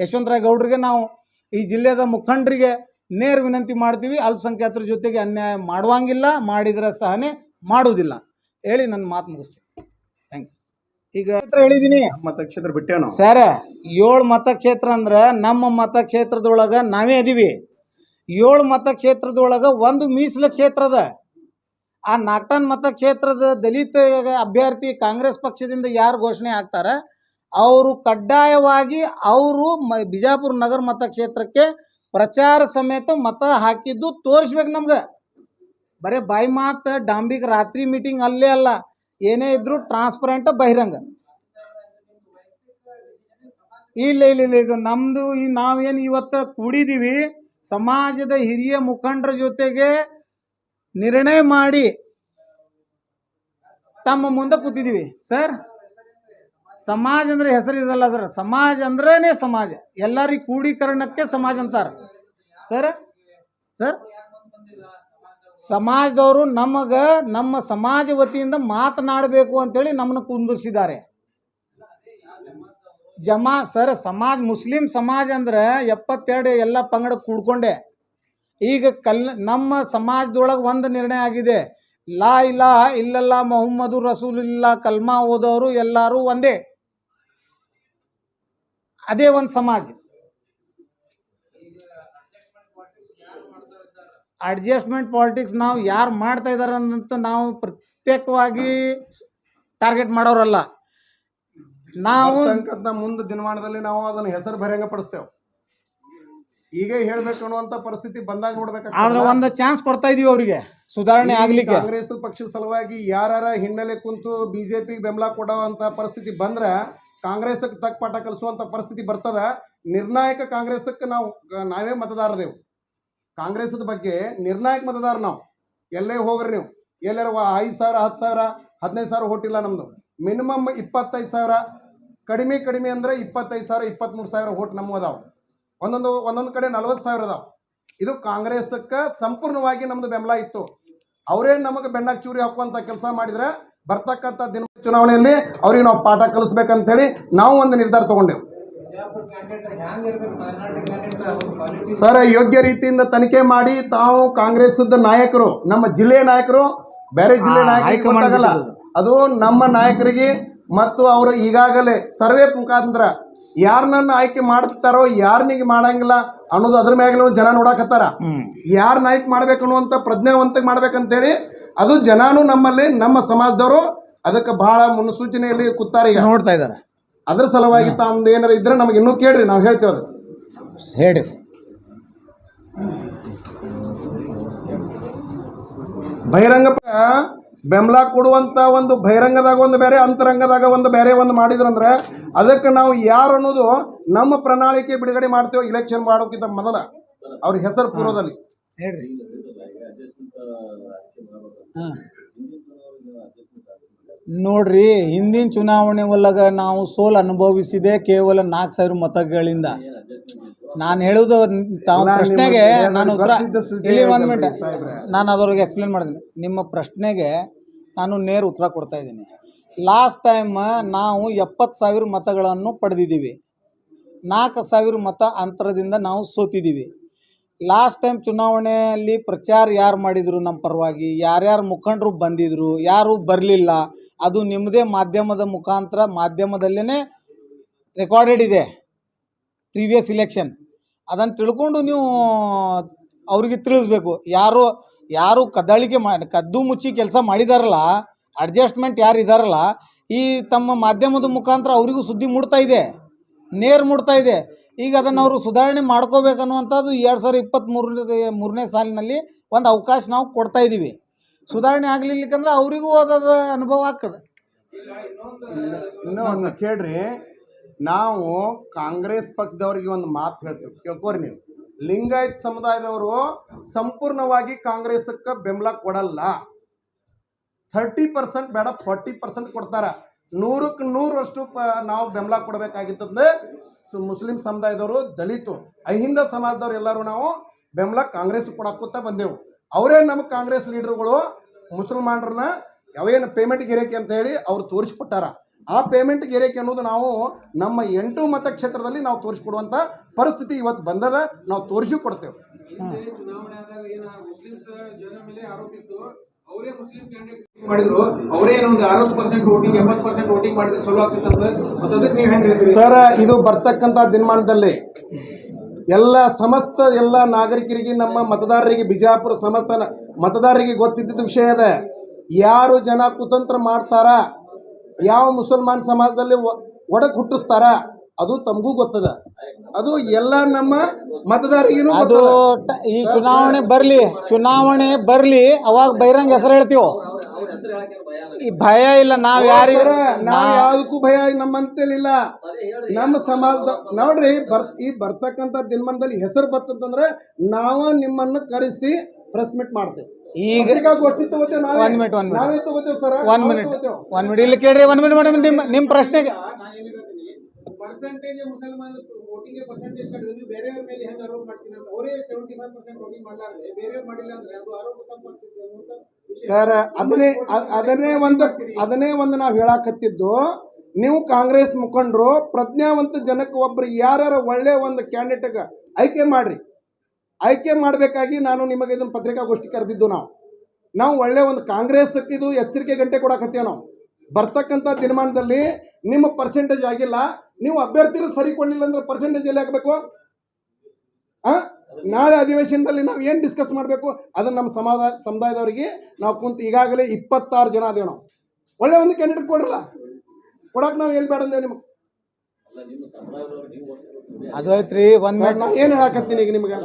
ಯಶವಂತರಾಯ ಗೌಡರಿಗೆ ನಾವು ಈ ಜಿಲ್ಲೆಯ ಮುಖಂಡರಿಗೆ ನೇರ ವಿನಂತಿ ಮಾಡ್ತೀವಿ. ಅಲ್ಪಸಂಖ್ಯಾತರ ಜೊತೆಗೆ ಅನ್ಯಾಯ ಮಾಡುವಂಗಿಲ್ಲ, ಮಾಡಿದರೆ ಸಹನೆ ಮಾಡುವುದಿಲ್ಲ ಹೇಳಿ ನನ್ನ ಮಾತು ಮುಗಿಸ್ತೀನಿ. Thank you. ಈಗ ಹೇಳಿದ್ದೀನಿ ಮತಕ್ಷೇತ್ರ ಬಿಟ್ಟೇನು ಸರ್, 7 ಮತಕ್ಷೇತ್ರ ಅಂದ್ರೆ ನಮ್ಮ ಮತಕ್ಷೇತ್ರದೊಳಗೆ ನಾವೇ ಅದೀವಿ. 7 ಮತಕ್ಷೇತ್ರದೊಳಗೆ ಒಂದು ಮೀಸಲು ಕ್ಷೇತ್ರ ಅದ. ಆ ನಾಟನ್ ಮತಕ್ಷೇತ್ರದ ದಲಿತ ಅಭ್ಯರ್ಥಿ ಕಾಂಗ್ರೆಸ್ ಪಕ್ಷದಿಂದ ಯಾರು ಘೋಷಣೆ ಆಗ್ತಾರೆ ಅವರು ಕಡ್ಡಾಯವಾಗಿ ಅವರು ಬಿಜಾಪುರ ನಗರ ಮತಕ್ಷೇತ್ರಕ್ಕೆ ಪ್ರಚಾರ ಸಮೇತ ಮತ ಹಾಕಿದ್ದು ತೋರಿಸ್ಬೇಕು ನಮ್ಗೆ. ಬರೀ ಬಾಯಿ ಮಾತು ಡಾಂಬಿಗೆ ರಾತ್ರಿ ಮೀಟಿಂಗ್ ಅಲ್ಲೇ ಅಲ್ಲ, ಏನೇ ಇದ್ರೂ ಟ್ರಾನ್ಸ್ಪರೆಂಟ್ ಬಹಿರಂಗ. ಇಲ್ಲ ಇದು ನಮ್ಮದು ಈ ನಾವೇನು ಇವತ್ತು ಕೂಡಿದ್ದೀವಿ ಸಮಾಜದ ಹಿರಿಯ ಮುಖಂಡರ ಜೊತೆಗೆ ನಿರ್ಣಯ ಮಾಡಿ ತಮ್ಮ ಮುಂದೆ ಕೂತಿದ್ದೀವಿ ಸರ್. ಸಮಾಜ ಅಂದರೆ ಹೆಸರು ಇರಲ್ಲ ಸರ್, ಸಮಾಜ ಅಂದ್ರೇ ಸಮಾಜ, ಎಲ್ಲರಿಗೆ ಕೂಡೀಕರಣಕ್ಕೆ ಸಮಾಜ ಅಂತಾರೆ ಸರ್. ಸಮಾಜದವರು ನಮ್ಮ ಸಮಾಜ ವತಿಯಿಂದ ಮಾತನಾಡಬೇಕು ಅಂತೇಳಿ ನಮ್ಮನ್ನು ಕುಂದಿಸಿದ್ದಾರೆ. ಸರ್ ಸಮಾಜ ಮುಸ್ಲಿಂ ಸಮಾಜ ಅಂದ್ರೆ 72 ಎಲ್ಲ ಪಂಗಡ ಕೂಡ್ಕೊಂಡೆ. ಈಗ ನಮ್ಮ ಸಮಾಜದೊಳಗೆ ಒಂದು ನಿರ್ಣಯ ಆಗಿದೆ, ಲಾ ಇಲಾಹ ಇಲ್ಲಲ್ಲಾ ಮೊಹಮ್ಮದು ರಸೂಲುಲ್ಲಾ ಕಲ್ಮಾ ಓದೋರು ಎಲ್ಲರೂ ಒಂದೇ, ಅದೇ ಒಂದು ಸಮಾಜ. ಅಡ್ಜಸ್ಟ್ಮೆಂಟ್ ಪಾಲಿಟಿಕ್ಸ್ ನಾವು ಯಾರು ಮಾಡ್ತಾ ಇದ್ದಾರೆ ಅಂತ ನಾವು ಪ್ರತ್ಯೇಕವಾಗಿ ಟಾರ್ಗೆಟ್ ಮಾಡೋರಲ್ಲ. ನಾವು ಮುಂದೆ ದಿನಮಾನದಲ್ಲಿ ನಾವು ಅದನ್ನು ಹೆಸರು ಬಹಿರಂಗ ಪಡಿಸ್ತೇವೆ. ಈಗ ಹೇಳ್ಬೇಕು ಅನ್ನುವಂತ ಪರಿಸ್ಥಿತಿ ಬಂದಾಗ ನೋಡ್ಬೇಕು. ಆದ್ರೆ ಒಂದು ಚಾನ್ಸ್ ಕೊಡ್ತಾ ಇದೀವಿ ಅವರಿಗೆ ಸುಧಾರಣೆ ಆಗ್ಲಿಕ್ಕೆ. ಕಾಂಗ್ರೆಸ್ ಪಕ್ಷದ ಸಲುವಾಗಿ ಯಾರ ಹಿನ್ನೆಲೆ ಕುಂತು ಬಿಜೆಪಿಗೆ ಬೆಂಬಲ ಕೊಡುವಂತ ಪರಿಸ್ಥಿತಿ ಬಂದ್ರೆ ಕಾಂಗ್ರೆಸ್ ತಕ್ಕ ಪಾಠ ಕಲಿಸುವಂತ ಪರಿಸ್ಥಿತಿ ಬರ್ತದ. ನಿರ್ಣಾಯಕ ಕಾಂಗ್ರೆಸ್ಕ್ಕೆ ನಾವೇ ಮತದಾರದೇವು. ಕಾಂಗ್ರೆಸ್ದ ಬಗ್ಗೆ ನಿರ್ಣಾಯಕ ಮತದಾರ ನಾವು. ಎಲ್ಲೇ ಹೋಗ್ರಿ ನೀವು, ಎಲ್ಲಾರ 5,000 10,000 15,000 ಓಟಿಲ್ಲ ನಮ್ದು. ಮಿನಿಮಮ್ 25,000, ಕಡಿಮೆ ಅಂದ್ರೆ 25,000 23,000 ಓಟ್ ನಮ್ಮ ಅದಾವ. ಒಂದೊಂದು ಕಡೆ 40,000 ಅದಾವ. ಇದು ಕಾಂಗ್ರೆಸ್ಕ್ಕೆ ಸಂಪೂರ್ಣವಾಗಿ ನಮ್ದು ಬೆಂಬಲ ಇತ್ತು. ಅವರೇ ನಮಗೆ ಬೆಣ್ಣಾಕ್ ಚೂರಿ ಹಾಕುವಂತ ಕೆಲಸ ಮಾಡಿದ್ರೆ ಬರ್ತಕ್ಕಂಥ ದಿನ ಚುನಾವಣೆಯಲ್ಲಿ ಅವ್ರಿಗೆ ನಾವು ಪಾಠ ಕಲಿಸ್ಬೇಕಂತೇಳಿ ನಾವು ಒಂದು ನಿರ್ಧಾರ ತಗೊಂಡೆವು. ಸರ್ ಯೋಗ್ಯ ರೀತಿಯಿಂದ ತನಿಖೆ ಮಾಡಿ ತಾವು ಕಾಂಗ್ರೆಸ್ದ ನಾಯಕರು, ನಮ್ಮ ಜಿಲ್ಲೆಯ ನಾಯಕರು ಬೇರೆ ಜಿಲ್ಲೆ ನಾಯಕರಿಗೆ ಹೈಕಮಾಂಡ್ ಗೊತ್ತಾಗಲ್ಲ. ಅದು ನಮ್ಮ ನಾಯಕರಿಗೆ ಮತ್ತು ಅವರು ಈಗಾಗಲೇ ಸರ್ವೆ ಮುಖಾಂತರ ಯಾರನ್ನ ಆಯ್ಕೆ ಮಾಡ್ತಾರೋ ಯಾರನಿಗೆ ಮಾಡಂಗಿಲ್ಲ ಅನ್ನೋದು ಅದ್ರ ಮ್ಯಾಗ ಜನ ನೋಡಕತ್ತಾರ. ಯಾರ ನಾಯಕ ಮಾಡ್ಬೇಕು ಅನ್ನುವಂಥ ಪ್ರಜ್ಞಾವಂತ ಮಾಡ್ಬೇಕಂತೇಳಿ ಅದು ಜನಾನು ನಮ್ಮಲ್ಲಿ ನಮ್ಮ ಸಮಾಜದವರು ಅದಕ್ಕೆ ಬಹಳ ಮುನ್ಸೂಚನೆಯಲ್ಲಿ ಕೂತಾರೆ ಈಗ ನೋಡ್ತಾ ಇದ್ದಾರೆ. ಅದ್ರ ಸಲುವಾಗಿ ತಾಮ್ದು ಏನಾರ ಇದ್ರೆ ನಮಗೆ ಇನ್ನೂ ಕೇಳ್ರಿ, ನಾವು ಹೇಳ್ತೇವೆ ಅದು ಹೇಳಿ. ಬಹಿರಂಗ ಬೆಂಬಲ ಕೊಡುವಂತ ಒಂದು ಬಹಿರಂಗದಾಗ ಒಂದು ಬೇರೆ, ಅಂತರಂಗದಾಗ ಒಂದು ಬೇರೆ ಒಂದು ಮಾಡಿದ್ರಂದ್ರೆ ಅದಕ್ಕೆ ನಾವು ಯಾರು ಅನ್ನೋದು ನಮ್ಮ ಪ್ರಣಾಳಿಕೆ ಬಿಡುಗಡೆ ಮಾಡ್ತೇವೆ ಇಲೆಕ್ಷನ್ ಮಾಡೋಕ್ಕಿಂತ ಮೊದಲ ಅವ್ರ ಹೆಸರು ಪೂರ್ವದಲ್ಲಿ. ಹೇಳ್ರಿ. ನೋಡ್ರಿ, ಹಿಂದಿನ ಚುನಾವಣೆ ಒಳಗ ನಾವು ಸೋಲು ಅನುಭವಿಸಿದೆ ಕೇವಲ 4,000 ಮತಗಳಿಂದ. ನಾನು ಹೇಳುವುದು ತಾವು ಪ್ರಶ್ನೆಗೆ ನಾನು ಉತ್ತರ ಇಲ್ಲಿ 1 ಮಿನಿಟ್ ನಾನು ಅದವ್ರಿಗೆ ಎಕ್ಸ್ಪ್ಲೇನ್ ಮಾಡಿದ್ದೀನಿ. ನಿಮ್ಮ ಪ್ರಶ್ನೆಗೆ ನಾನು ನೇರ ಉತ್ತರ ಕೊಡ್ತಾ ಇದ್ದೀನಿ. ಲಾಸ್ಟ್ ಟೈಮ್ ನಾವು 70,000 ಮತಗಳನ್ನು ಪಡೆದಿದ್ದೀವಿ. 4,000 ಮತ ಅಂತರದಿಂದ ನಾವು ಸೋತಿದ್ದೀವಿ. ಲಾಸ್ಟ್ ಟೈಮ್ ಚುನಾವಣೆಯಲ್ಲಿ ಪ್ರಚಾರ ಯಾರು ಮಾಡಿದರು ನಮ್ಮ ಪರವಾಗಿ, ಯಾರ್ಯಾರು ಮುಖಂಡರು ಬಂದಿದ್ದರು, ಯಾರು ಬರಲಿಲ್ಲ, ಅದು ನಿಮ್ಮದೇ ಮಾಧ್ಯಮದ ಮುಖಾಂತರ ಮಾಧ್ಯಮದಲ್ಲೇ ರೆಕಾರ್ಡೆಡ್ ಇದೆ ಪ್ರೀವಿಯಸ್ ಇಲೆಕ್ಷನ್. ಅದನ್ನು ತಿಳ್ಕೊಂಡು ನೀವು ಅವ್ರಿಗೆ ತಿಳಿಸ್ಬೇಕು. ಯಾರು ಕದ್ದು ಮುಚ್ಚಿ ಕೆಲಸ ಮಾಡಿದಾರಲ್ಲ, ಅಡ್ಜಸ್ಟ್ಮೆಂಟ್ ಯಾರು ಇದ್ದಾರಲ್ಲ, ಈ ತಮ್ಮ ಮಾಧ್ಯಮದ ಮುಖಾಂತರ ಅವರಿಗೂ ಸುದ್ದಿ ಮೂಡ್ತಾ ಇದೆ, ನೇರ ಮೂಡ್ತಾ ಇದೆ. ಈಗ ಅದನ್ನು ಅವರು ಸುಧಾರಣೆ ಮಾಡ್ಕೋಬೇಕನ್ನುವಂಥದ್ದು 2023ನೇ ಸಾಲಿನಲ್ಲಿ ಒಂದು ಅವಕಾಶ ನಾವು ಕೊಡ್ತಾ ಇದ್ದೀವಿ. ಸುಧಾರಣೆ ಆಗಲಿಲ್ಲಕಂದ್ರೆ ಅವರಿಗೂ ಅದಾದ ಅನುಭವ ಆಗ್ತದೆ. ಇನ್ನೂ ಒಂದು ಕೇಳ್ರಿ, ನಾವು ಕಾಂಗ್ರೆಸ್ ಪಕ್ಷದವ್ರಿಗೆ ಒಂದು ಮಾತು ಹೇಳ್ತೇವೆ, ಕೇಳ್ಕೋರಿ ನೀವು. ಲಿಂಗಾಯತ್ ಸಮುದಾಯದವರು ಸಂಪೂರ್ಣವಾಗಿ ಕಾಂಗ್ರೆಸ್ಕ್ಕೆ ಬೆಂಬಲ ಕೊಡಲ್ಲ. 30% ಬೇಡ 40% ಕೊಡ್ತಾರ. 100ಕ್ಕೆ 100% ನಾವು ಬೆಂಬಲ ಕೊಡಬೇಕಾಗಿತ್ತಂದ್ರೆ ಮುಸ್ಲಿಂ ಸಮುದಾಯದವರು, ದಲಿತು, ಅಹಿಂದ ಸಮಾಜದವ್ರು ಎಲ್ಲರೂ ನಾವು ಬೆಂಬಲ ಕಾಂಗ್ರೆಸ್ ಕೊಡಾಕೋತಾ ಬಂದೆವು. ಅವರೇ ನಮ್ಮ ಕಾಂಗ್ರೆಸ್ ಲೀಡರ್ಗಳು ಮುಸಲ್ಮಾನರನ್ನ ಯಾವೇನು ಪೇಮೆಂಟ್ ಗಿರೇಕೆ ಅಂತ ಹೇಳಿ ಅವ್ರು ತೋರಿಸ್ಕೊಟ್ಟಾರ. ಆ ಪೇಮೆಂಟ್ ಗಿರೇಕೆ ಅನ್ನೋದು ನಾವು ನಮ್ಮ 8 ಮತಕ್ಷೇತ್ರದಲ್ಲಿ ನಾವು ತೋರಿಸ್ಕೊಡುವಂಥ ಪರಿಸ್ಥಿತಿ ಇವತ್ತು ಬಂದದ. ನಾವು ತೋರಿಸಿ ಕೊಡ್ತೇವೆ. ಚುನಾವಣೆ ಆದಾಗ ಏನು ಮುಸ್ಲಿಮ್ಸ್ ಜನ ಮೇಲೆ ಆರೋಪ ಇತ್ತು, ಅವರೇ ಮುಸ್ಲಿಂ ಕ್ಯಾಂಡಿಡೇಟ್ ಮಾಡಿದ್ರು, ಅವರೇ ಒಂದು 60% ವೋಟಿಂಗ್ 70% ವೋಟಿಂಗ್ ಮಾಡಿದ್ರೆ ಚಲೋ ಆಗ್ತಿತ್ತು ಅಂತ ಅದಕ್ಕೆ ನೀವು ಹೆಂಗೆ ಹೇಳ್ತೀರಿ ಸರ್? ಇದು ಬರ್ತಕ್ಕಂಥ ದಿನಮಾನದಲ್ಲಿ ಎಲ್ಲ ನಾಗರಿಕರಿಗೆ, ನಮ್ಮ ಮತದಾರರಿಗೆ, ಬಿಜಾಪುರ ಸಮಸ್ತ ಮತದಾರರಿಗೆ ಗೊತ್ತಿದ್ದ ವಿಷಯ ಅದ. ಯಾರು ಜನ ಕುತಂತ್ರ ಮಾಡ್ತಾರ, ಯಾವ ಮುಸಲ್ಮಾನ್ ಸಮಾಜದಲ್ಲಿ ಒಡಕ್ ಹುಟ್ಟಿಸ್ತಾರ, ಅದು ತಮಗೂ ಗೊತ್ತದ. ಅದು ಎಲ್ಲ ನಮ್ಮ ಮತದಾರರಿಗೂ ಅದು ಈ ಚುನಾವಣೆ ಬರ್ಲಿ ಅವಾಗ ಬಹಿರಂಗ ಹೆಸರು ಹೇಳ್ತೀವಿ. ಈ ಭಯ ಇಲ್ಲ, ನಾವು ಯಾವುದಕ್ಕೂ ಭಯ ನಮ್ಮಂತೇಳಿಲ್ಲ. ನಮ್ಮ ಸಮಾಜದ ನೋಡ್ರಿ, ಈ ಬರ್ತಕ್ಕಂಥ ದಿನಮಾನದಲ್ಲಿ ಹೆಸರು ಬರ್ತಂತಂದ್ರೆ ನಾವು ನಿಮ್ಮನ್ನು ಕರೆಸಿ ಪ್ರೆಸ್ ಮೀಟ್ ಮಾಡ್ತೇವೆ. ಈಗ ಗೋಷ್ಠಿ ತಗೋತೇವೆ, ನಾವೇ ತಗೋತೇವೆ ಸರ್. 1 ಮಿನಿಟ್ ಇಲ್ಲಿ ಕೇಳ್ರಿ. 1 ಮಿನಿಟ್ ಮೇಡಮ್, ನಿಮ್ಮ ಪ್ರಶ್ನೆಗೆ ಪರ್ಸೆಂಟೇಜ್ ಮುಸಲ್ಮಾನ ವೋಟಿಂಗ್ ಪರ್ಸೆಂಟೇಜ್ ಕಟ್ಟಿದ್ರೆ ನೀವು ಬೇರೆಯವ್ರ ಮೇಲೆ ಹೆಂಗೆ ಆರೋಪ ಮಾಡ್ತೀನಿ ಅಂತ. ಅವರೇ 75% ವೋಟಿಂಗ್ ಮಾಡಲಾರ್ದೆ ಬೇರೆಯವ್ರು ಮಾಡಿಲ್ಲ ಅಂದ್ರೆ ಅದು ಆರೋಪ ತಪ್ಪಾಗ್ತಿದೆ ಅಂತ ಸರ್. ಅದನ್ನೇ ಒಂದು ನಾವು ಹೇಳಾಕತ್ತಿದ್ದು. ನೀವು ಕಾಂಗ್ರೆಸ್ ಮುಖಂಡರು ಪ್ರಜ್ಞಾವಂತ ಜನಕ್ಕೆ ಒಬ್ರು ಯಾರು ಒಳ್ಳೆ ಒಂದು ಕ್ಯಾಂಡಿಡೇಟ್ಗೆ ಆಯ್ಕೆ ಮಾಡ್ರಿ. ಆಯ್ಕೆ ಮಾಡಬೇಕಾಗಿ ನಾನು ನಿಮಗೆ ಇದನ್ನು ಪತ್ರಿಕಾಗೋಷ್ಠಿ ಕರೆದಿದ್ದು. ನಾವು ಒಳ್ಳೆ ಒಂದು ಕಾಂಗ್ರೆಸ್ಗೆ ಇದು ಎಚ್ಚರಿಕೆ ಗಂಟೆ ಕೊಡಾಕತ್ತೀವಿ. ನಾವು ಬರ್ತಕ್ಕಂಥ ದಿನಮಾನದಲ್ಲಿ ನಿಮ್ಮ ಪರ್ಸೆಂಟೇಜ್ ಆಗಿಲ್ಲ, ನೀವು ಅಭ್ಯರ್ಥಿಗಳು ಸರಿ ಕೊಡಲಿಲ್ಲ ಅಂದ್ರೆ ಪರ್ಸೆಂಟೇಜ್ ಎಲ್ಲಿ ಹಾಕಬೇಕು? ನಾಳೆ ಅಧಿವೇಶನದಲ್ಲಿ ನಾವು ಏನು ಡಿಸ್ಕಸ್ ಮಾಡಬೇಕು ಅದನ್ನು ನಮ್ಮ ಸಮುದಾಯದವರಿಗೆ ನಾವು ಕುಂತು ಈಗಾಗಲೇ 26 ಜನ ಅದೇವು. ನಾವು ಒಳ್ಳೆ ಒಂದು ಕ್ಯಾಂಡಿಡೇಟ್ ಕೊಡ್ರಲ್ಲ, ಕೊಡಕ್ಕೆ ನಾವು ಎಲ್ಲಿ ಬೇಡ ಅಂದೇವೆ ನಿಮಗೆ. ಅದು ಐತ್ರಿ. 1 ಮಿನಿಟ್ ನಾನು ಏನು ಹೇಳಕತ್ತೀನಿ ಈಗ ನಿಮ್ಗೆ.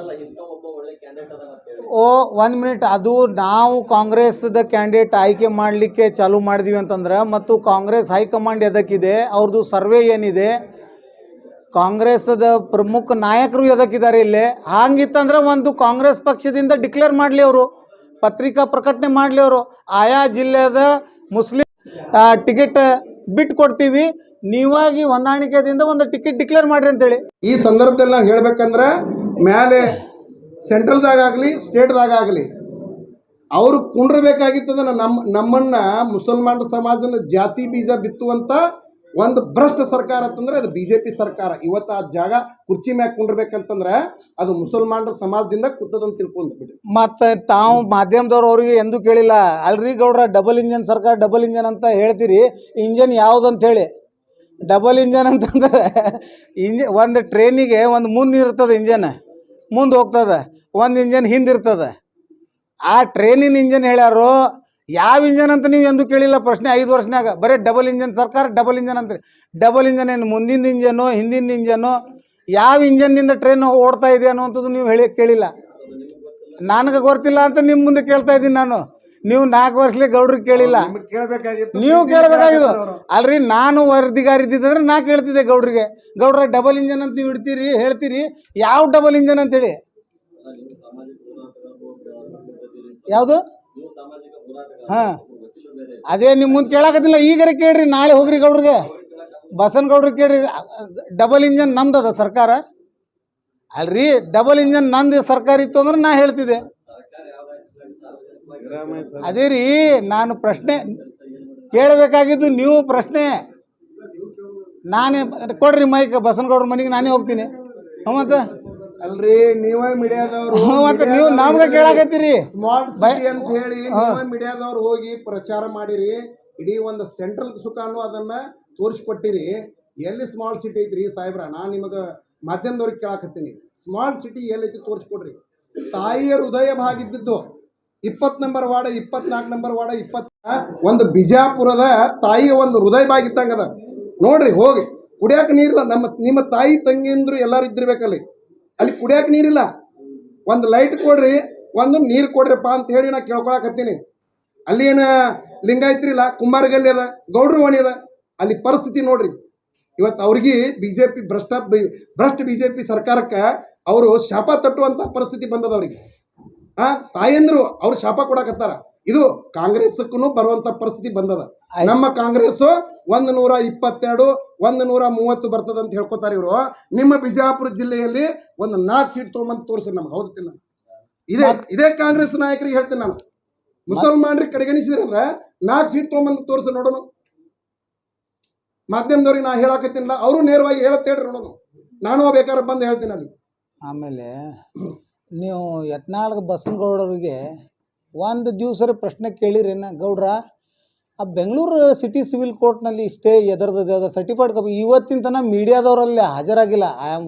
1 ಮಿನಿಟ್. ಅದು ನಾವು ಕಾಂಗ್ರೆಸ್ದ ಕ್ಯಾಂಡಿಡೇಟ್ ಆಯ್ಕೆ ಮಾಡಲಿಕ್ಕೆ ಚಾಲೂ ಮಾಡಿದ್ವಿ ಅಂತಂದ್ರೆ, ಮತ್ತು ಕಾಂಗ್ರೆಸ್ ಹೈಕಮಾಂಡ್ ಎದಕ್ಕಿದೆ, ಅವ್ರದ್ದು ಸರ್ವೆ ಏನಿದೆ, ಕಾಂಗ್ರೆಸ್ದ ಪ್ರಮುಖ ನಾಯಕರು ಎದಕ್ಕಿದ್ದಾರೆ ಇಲ್ಲಿ, ಹಾಗಿತ್ತಂದ್ರೆ ಒಂದು ಕಾಂಗ್ರೆಸ್ ಪಕ್ಷದಿಂದ ಡಿಕ್ಲೇರ್ ಮಾಡಲಿ, ಅವರು ಪತ್ರಿಕಾ ಪ್ರಕಟಣೆ ಮಾಡಲಿ, ಅವರು ಆಯಾ ಜಿಲ್ಲೆದ ಮುಸ್ಲಿಂ ಟಿಕೆಟ್ ಬಿಟ್ಟು ಕೊಡ್ತೀವಿ, ನೀವಾಗಿ ಹೊಂದಾಣಿಕೆದಿಂದ ಒಂದು ಟಿಕೆಟ್ ಡಿಕ್ಲೇರ್ ಮಾಡ್ರಿ ಅಂತೇಳಿ. ಈ ಸಂದರ್ಭದಲ್ಲಿ ನಾವು ಹೇಳ್ಬೇಕಂದ್ರೆ ಮೇಲೆ ಸೆಂಟ್ರಲ್ದಾಗಲಿ ಸ್ಟೇಟ್ದಾಗಲಿ ಅವರು ಕುಂಡ್ರಬೇಕಾಗಿತ್ತಂದ್ರೆ ನಮ್ಮನ್ನ ಮುಸಲ್ಮಾನ ಸಮಾಜನ ಜಾತಿ ಬೀಜ ಬಿತ್ತುವಂಥ ಒಂದು ಭ್ರಷ್ಟ ಸರ್ಕಾರ ಅಂತಂದ್ರೆ ಅದು BJP ಸರ್ಕಾರ. ಇವತ್ತು ಆ ಜಾಗ ಕುರ್ಚಿ ಮ್ಯಾಗ ಕುಂಡ್ರಬೇಕಂತಂದ್ರೆ ಅದು ಮುಸಲ್ಮಾನರ ಸಮಾಜದಿಂದ ಕೂತದಂತ ತಿಳ್ಕೊಂಡು ಬಿಡಿ. ಮತ್ತು ತಾವು ಮಾಧ್ಯಮದವ್ರು ಅವ್ರಿಗೆ ಎಂದೂ ಕೇಳಿಲ್ಲ ಅಲ್ರಿ ಗೌಡ್ರ ಡಬಲ್ ಇಂಜನ್ ಸರ್ಕಾರ ಡಬಲ್ ಇಂಜನ್ ಅಂತ ಹೇಳ್ತೀರಿ, ಇಂಜನ್ ಯಾವುದು ಅಂತ ಹೇಳಿ. ಡಬಲ್ ಇಂಜನ್ ಅಂತಂದ್ರೆ ಒಂದು ಟ್ರೈನಿಗೆ ಒಂದು ಮುಂದೆ ಇರ್ತದೆ ಇಂಜನ್, ಮುಂದೆ ಹೋಗ್ತದೆ, ಒಂದು ಇಂಜನ್ ಹಿಂದೆ ಇರ್ತದೆ. ಆ ಟ್ರೈನಿನ ಇಂಜನ್ ಹೇಳ್ಯಾರೋ ಯಾವ ಇಂಜನ್ ಅಂತ ನೀವು ಎಂದೂ ಕೇಳಿಲ್ಲ ಪ್ರಶ್ನೆ 5 ವರ್ಷನಾಗ. ಬರೀ ಡಬಲ್ ಇಂಜನ್ ಸರ್ಕಾರ ಡಬಲ್ ಇಂಜನ್ ಅಂತೀರಿ. ಡಬಲ್ ಇಂಜನ್ ಏನು ಮುಂದಿನ ಇಂಜನ್ನು ಹಿಂದಿನ ಇಂಜನ್ನು ಯಾವ ಇಂಜನ್ನಿಂದ ಟ್ರೈನ್ ಓಡ್ತಾ ಇದೆ ಅನ್ನುವಂಥದ್ದು ನೀವು ಕೇಳಿಲ್ಲ. ನನಗೆ ಗೊತ್ತಿಲ್ಲ ಅಂತ ನಿಮ್ಮ ಮುಂದೆ ಕೇಳ್ತಾ ಇದ್ದೀನಿ ನಾನು. ನೀವು 4 ವರ್ಷಲೇ ಗೌಡ್ರಿಗೆ ಕೇಳಿಲ್ಲ, ನೀವು ಕೇಳಬೇಕಾಗಿದ್ದು. ಅಲ್ರಿ ನಾನು ವರದಿಗಾರ ಇದ್ದಿದ್ರೆ ನಾ ಕೇಳ್ತಿದ್ದೆ ಗೌಡ್ರಿಗೆ, ಗೌಡ್ರ ಡಬಲ್ ಇಂಜನ್ ಅಂತ ನೀವು ಇಡ್ತೀರಿ ಹೇಳ್ತೀರಿ, ಯಾವ ಡಬಲ್ ಇಂಜನ್ ಅಂತೇಳಿ. ಯಾವುದು? ಹಾಂ, ಅದೇ ನಿಮ್ಮ ಮುಂದೆ ಕೇಳಾಕತ್ತಿಲ್ಲ. ಈಗರೆ ಕೇಳ್ರಿ, ನಾಳೆ ಹೋಗ್ರಿ ಗೌಡ್ರಿಗೆ, ಬಸನಗೌಡ್ರಿಗೆ ಕೇಳ್ರಿ. ಡಬಲ್ ಇಂಜನ್ ನಮ್ದು ಅದ ಸರ್ಕಾರ ಅಲ್ರಿ. ಡಬಲ್ ಇಂಜನ್ ನಂದು ಸರ್ಕಾರ ಇತ್ತು ಅಂದ್ರೆ ನಾ ಹೇಳ್ತಿದ್ದೆ. ಅದೇ ರೀ ನಾನು ಪ್ರಶ್ನೆ ಕೇಳಬೇಕಾಗಿದ್ದು, ನೀವು ಪ್ರಶ್ನೆ ನಾನೇ ಕೊಡ್ರಿ ಮೈಕ್ ಬಸನಗೌಡ್ರ ಮನೆಗೆ ನಾನೇ ಹೋಗ್ತೀನಿ. ಮತ್ತು ಅಲ್ರಿ ನೀವೇ ಮೀಡಿಯಾದವರು ಮತ್ತೆ ನೀವು ನಮ್ಗೆ ಕೇಳಾಕತ್ತೀರಿ ಸ್ಮಾರ್ಟ್ ಸಿಟಿ ಅಂತ ಹೇಳಿ ನೀವೇ ಮೀಡಿಯಾದವ್ರು ಹೋಗಿ ಪ್ರಚಾರ ಮಾಡಿರಿ. ಇಡೀ ಒಂದು ಸೆಂಟ್ರಲ್ ಸುಖಾನು ಅದನ್ನ ತೋರಿಸ್ಕೊಟ್ಟಿರಿ. ಎಲ್ಲಿ ಸ್ಮಾರ್ಟ್ ಸಿಟಿ ಐತ್ರಿ ಸಾಹೇಬ್ರ? ನಾನು ನಿಮಗೆ ಮಾಧ್ಯಮದವ್ರಿಗೆ ಕೇಳಾಕತ್ತೀನಿ, ಸ್ಮಾರ್ಟ್ ಸಿಟಿ ಎಲ್ಲೈತಿ ತೋರಿಸ್ಕೊಡ್ರಿ. ತಾಯಿಯರ ಹೃದಯ ಭಾಗ ಇದ್ದಿದ್ದು 20 ನಂಬರ್ ವಾರ್ಡ್, 24 ನಂಬರ್ ವಾರ್ಡ್, ಒಂದು ಬಿಜಾಪುರದ ತಾಯಿಯ ಒಂದು ಹೃದಯ ಭಾಗ ಇದ್ದಂಗದ ನೋಡ್ರಿ. ಹೋಗಿ ಕುಡಿಯಾಕ ನೀರಿಲ್ಲ. ನಿಮ್ಮ ತಾಯಿ ತಂಗಿಂದ್ರು ಎಲ್ಲರೂ ಇದ್ದಿರ್ಬೇಕಲ್ಲಿ. ಅಲ್ಲಿ ಕುಡಿಯಾಕ ನೀರಿಲ್ಲ, ಒಂದು ಲೈಟ್ ಕೊಡ್ರಿ, ಒಂದು ನೀರು ಕೊಡ್ರಿಪ್ಪ ಅಂತ ಹೇಳಿ ನಾ ಕೇಳ್ಕೊಳಕತ್ತೀನಿ. ಅಲ್ಲಿ ಏನು ಲಿಂಗಾಯತ್ರಿಲ್ಲ, ಕುಂಬಾರಗಲ್ಲಿ ಅದ, ಗೌಡ್ರ ಓಣಿ ಅದ. ಅಲ್ಲಿ ಪರಿಸ್ಥಿತಿ ನೋಡ್ರಿ. ಇವತ್ತು ಅವ್ರಿಗೆ BJP ಭ್ರಷ್ಟ BJP ಸರ್ಕಾರಕ್ಕೆ ಅವರು ಶಾಪ ತಟ್ಟುವಂಥ ಪರಿಸ್ಥಿತಿ ಬಂದದ ಅವ್ರಿಗೆ. ತಾಯಂದ್ರು ಅವ್ರು ಶಾಪ ಕೊಡಕತ್ತಾರ. ಇದು ಕಾಂಗ್ರೆಸ್ಗೂ ಬರುವಂಥ ಪರಿಸ್ಥಿತಿ ಬಂದದ. ನಮ್ಮ ಕಾಂಗ್ರೆಸ್ 122, 130 ಬರ್ತದ ಅಂತ ಹೇಳ್ಕೊತಾರೆ ಇವರು. ನಿಮ್ಮ ಬಿಜಾಪುರ ಜಿಲ್ಲೆಯಲ್ಲಿ ಒಂದು 4 ಸೀಟ್ ತೊಗೊಂಬಂದು ತೋರಿಸಿ ನಮ್ಗೆ. ಹೌದತ್ತಿಲ್ಲ, ಇದೇ ಕಾಂಗ್ರೆಸ್ ನಾಯಕರಿಗೆ ಹೇಳ್ತೀನಿ ನಾನು. ಮುಸಲ್ಮಾನರಿಗೆ ಕಡೆಗಣಿಸಿದ್ರಂದ್ರೆ 4 ಸೀಟ್ ತೊಗೊಂಬಂದು ತೋರಿಸಿ ನೋಡೋಣ. ಮಾಧ್ಯಮದವ್ರಿಗೆ ನಾ ಹೇಳಾಕತ್ತೀನಿಲ್ಲ, ಅವರು ನೇರವಾಗಿ ಹೇಳತ್ತೇಳ್ರಿ ನೋಡೋಣ. ನಾನು ಬೇಕಾದ್ರೆ ಬಂದು ಹೇಳ್ತೀನಿ ಅಲ್ಲಿ. ಆಮೇಲೆ ನೀವು ಯತ್ನಾಳ್ ಬಸನಗೌಡರಿಗೆ ಒಂದು ದಿವಸ ಪ್ರಶ್ನೆ ಕೇಳಿರೇನ ಗೌಡ್ರ, ಆ ಬೆಂಗಳೂರು ಸಿಟಿ ಸಿವಿಲ್ ಕೋರ್ಟ್ನಲ್ಲಿ ಸ್ಟೇ ಎದರ್ದದೆ, ಅದು ಸರ್ಟಿಫೈಡ್ ಕಾಪಿ ಇವತ್ತಿನ ತನಕ ಮೀಡಿಯಾದವರಲ್ಲಿ ಹಾಜರಾಗಿಲ್ಲ. I am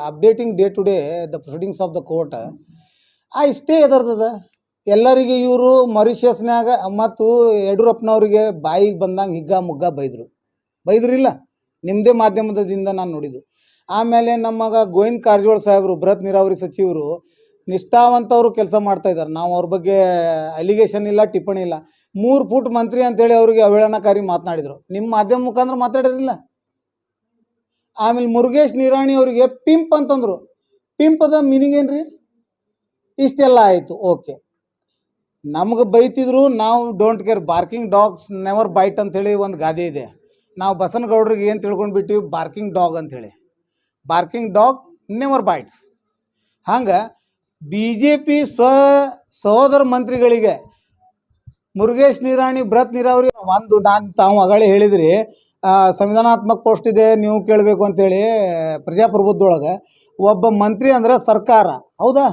updating day to day the proceedings of the court. ಆ ಸ್ಟೇ ಎದರ್ದದ ಎಲ್ಲರಿಗೆ ಇವರು ಮಾರಿಷಸ್ನ್ಯಾಗ ಮತ್ತು ಯಡಿಯೂರಪ್ಪನವ್ರಿಗೆ ಬಾಯಿಗೆ ಬಂದಂಗೆ ಹಿಗ್ಗ ಮುಗ್ಗ ಬೈದ್ರಿಲ್ಲ. ನಿಮ್ಮದೇ ಮಾಧ್ಯಮದಿಂದ ನಾನು ನೋಡಿದ್ದು. ಆಮೇಲೆ ನಮ್ಮಗ ಗೋವಿಂದ ಕಾರಜೋಳ ಸಾಹೇಬರು ಬೃಹತ್ ನೀರಾವರಿ ಸಚಿವರು ನಿಷ್ಠಾವಂತವರು ಕೆಲಸ ಮಾಡ್ತಾ ಇದ್ದಾರೆ. ನಾವು ಅವ್ರ ಬಗ್ಗೆ ಅಲಿಗೇಷನ್ ಇಲ್ಲ, ಟಿಪ್ಪಣಿ ಇಲ್ಲ. 3 ಫೂಟ್ ಮಂತ್ರಿ ಅಂತೇಳಿ ಅವರಿಗೆ ಅವಹೇಳನಕಾರಿ ಮಾತನಾಡಿದರು. ನಿಮ್ಮ ಮಾಧ್ಯಮ ಮುಖಾಂತರ ಮಾತಾಡಿರಲಿಲ್ಲ. ಆಮೇಲೆ ಮುರುಗೇಶ್ ನಿರಾಣಿ ಅವರಿಗೆ ಪಿಂಪ್ ಅಂತಂದರು. ಪಿಂಪದ ಮೀನಿಂಗ್ ಏನು ರೀ? ಇಷ್ಟೆಲ್ಲ ಆಯಿತು, ಓಕೆ. ನಮ್ಗೆ ಬೈತಿದ್ರು, ನಾವು don't care. Barking dogs never bite ಅಂಥೇಳಿ ಒಂದು ಗಾದೆ ಇದೆ. ನಾವು ಬಸನಗೌಡ್ರಿಗೆ ಏನು ತಿಳ್ಕೊಂಡ್ಬಿಟ್ಟಿವಿ, ಬಾರ್ಕಿಂಗ್ ಡಾಗ್ ಅಂಥೇಳಿ. Barking dog never bites. ಹಂಗೆ BJP ಸಹೋದರ ಮಂತ್ರಿಗಳಿಗೆ ಮುರುಗೇಶ್ ನಿರಾಣಿ ಬೃಹತ್ ನೀರಾವರಿ ಒಂದು ತಾವು ಅಗಳೆ ಹೇಳಿದ್ರಿ ಸಂವಿಧಾನಾತ್ಮಕ ಪೋಸ್ಟ್ ಇದೆ ನೀವು ಕೇಳಬೇಕು ಅಂತೇಳಿ. ಪ್ರಜಾಪ್ರಭುತ್ವದೊಳಗೆ ಒಬ್ಬ ಮಂತ್ರಿ ಅಂದರೆ ಸರ್ಕಾರ, ಹೌದಾ?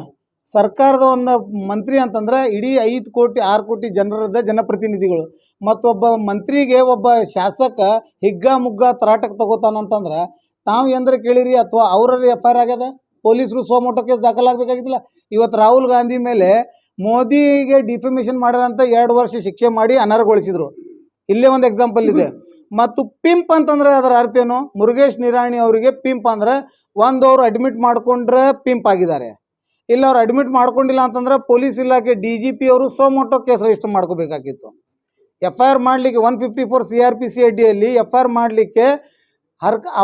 ಸರ್ಕಾರದ ಒಂದು ಮಂತ್ರಿ ಅಂತಂದ್ರೆ ಇಡೀ 5 ಕೋಟಿ 6 ಕೋಟಿ ಜನರದ ಜನಪ್ರತಿನಿಧಿಗಳು. ಮತ್ತೊಬ್ಬ ಮಂತ್ರಿಗೆ ಒಬ್ಬ ಶಾಸಕ ಹಿಗ್ಗ ಮುಗ್ಗ ತರಾಟಕ್ಕೆ ತಗೋತಾನಂತಂದ್ರೆ ತಾವು ಎಂದ್ರೆ ಕೇಳಿರಿ ಅಥವಾ ಅವರಲ್ಲಿ FIR ಆಗ್ಯದ? ಪೊಲೀಸರು ಸೋಮೋಟೋ ಕೇಸ್ ದಾಖಲಾಗಬೇಕಾಗಿದ್ದಿಲ್ಲ. ಇವತ್ತು ರಾಹುಲ್ ಗಾಂಧಿ ಮೇಲೆ ಮೋದಿಗೆ ಡಿಫಮೇಷನ್ ಮಾಡಿದಂಥ 2 ವರ್ಷ ಶಿಕ್ಷೆ ಮಾಡಿ ಅನರ್ಹಗೊಳಿಸಿದ್ರು. ಇಲ್ಲೇ ಒಂದು ಎಕ್ಸಾಂಪಲ್ ಇದೆ. ಮತ್ತು ಪಿಂಪ್ ಅಂತಂದರೆ ಅದರ ಅರ್ಥ ಏನು? ಮುರುಗೇಶ್ ನಿರಾಣಿ ಅವರಿಗೆ ಪಿಂಪ್ ಅಂದರೆ ಒಂದು ಅವರು ಅಡ್ಮಿಟ್ ಮಾಡಿಕೊಂಡ್ರೆ ಪಿಂಪ್ ಆಗಿದ್ದಾರೆ, ಇಲ್ಲ ಅವ್ರು ಅಡ್ಮಿಟ್ ಮಾಡ್ಕೊಂಡಿಲ್ಲ ಅಂತಂದ್ರೆ ಪೊಲೀಸ್ ಇಲಾಖೆ DGP ಅವರು ಸೋಮೋಟೋ ಕೇಸ್ ರಿಜಿಸ್ಟರ್ ಮಾಡ್ಕೋಬೇಕಾಗಿತ್ತು. FIR ಮಾಡಲಿಕ್ಕೆ 154 CRPC ಅಡಿಯಲ್ಲಿ FIR ಮಾಡಲಿಕ್ಕೆ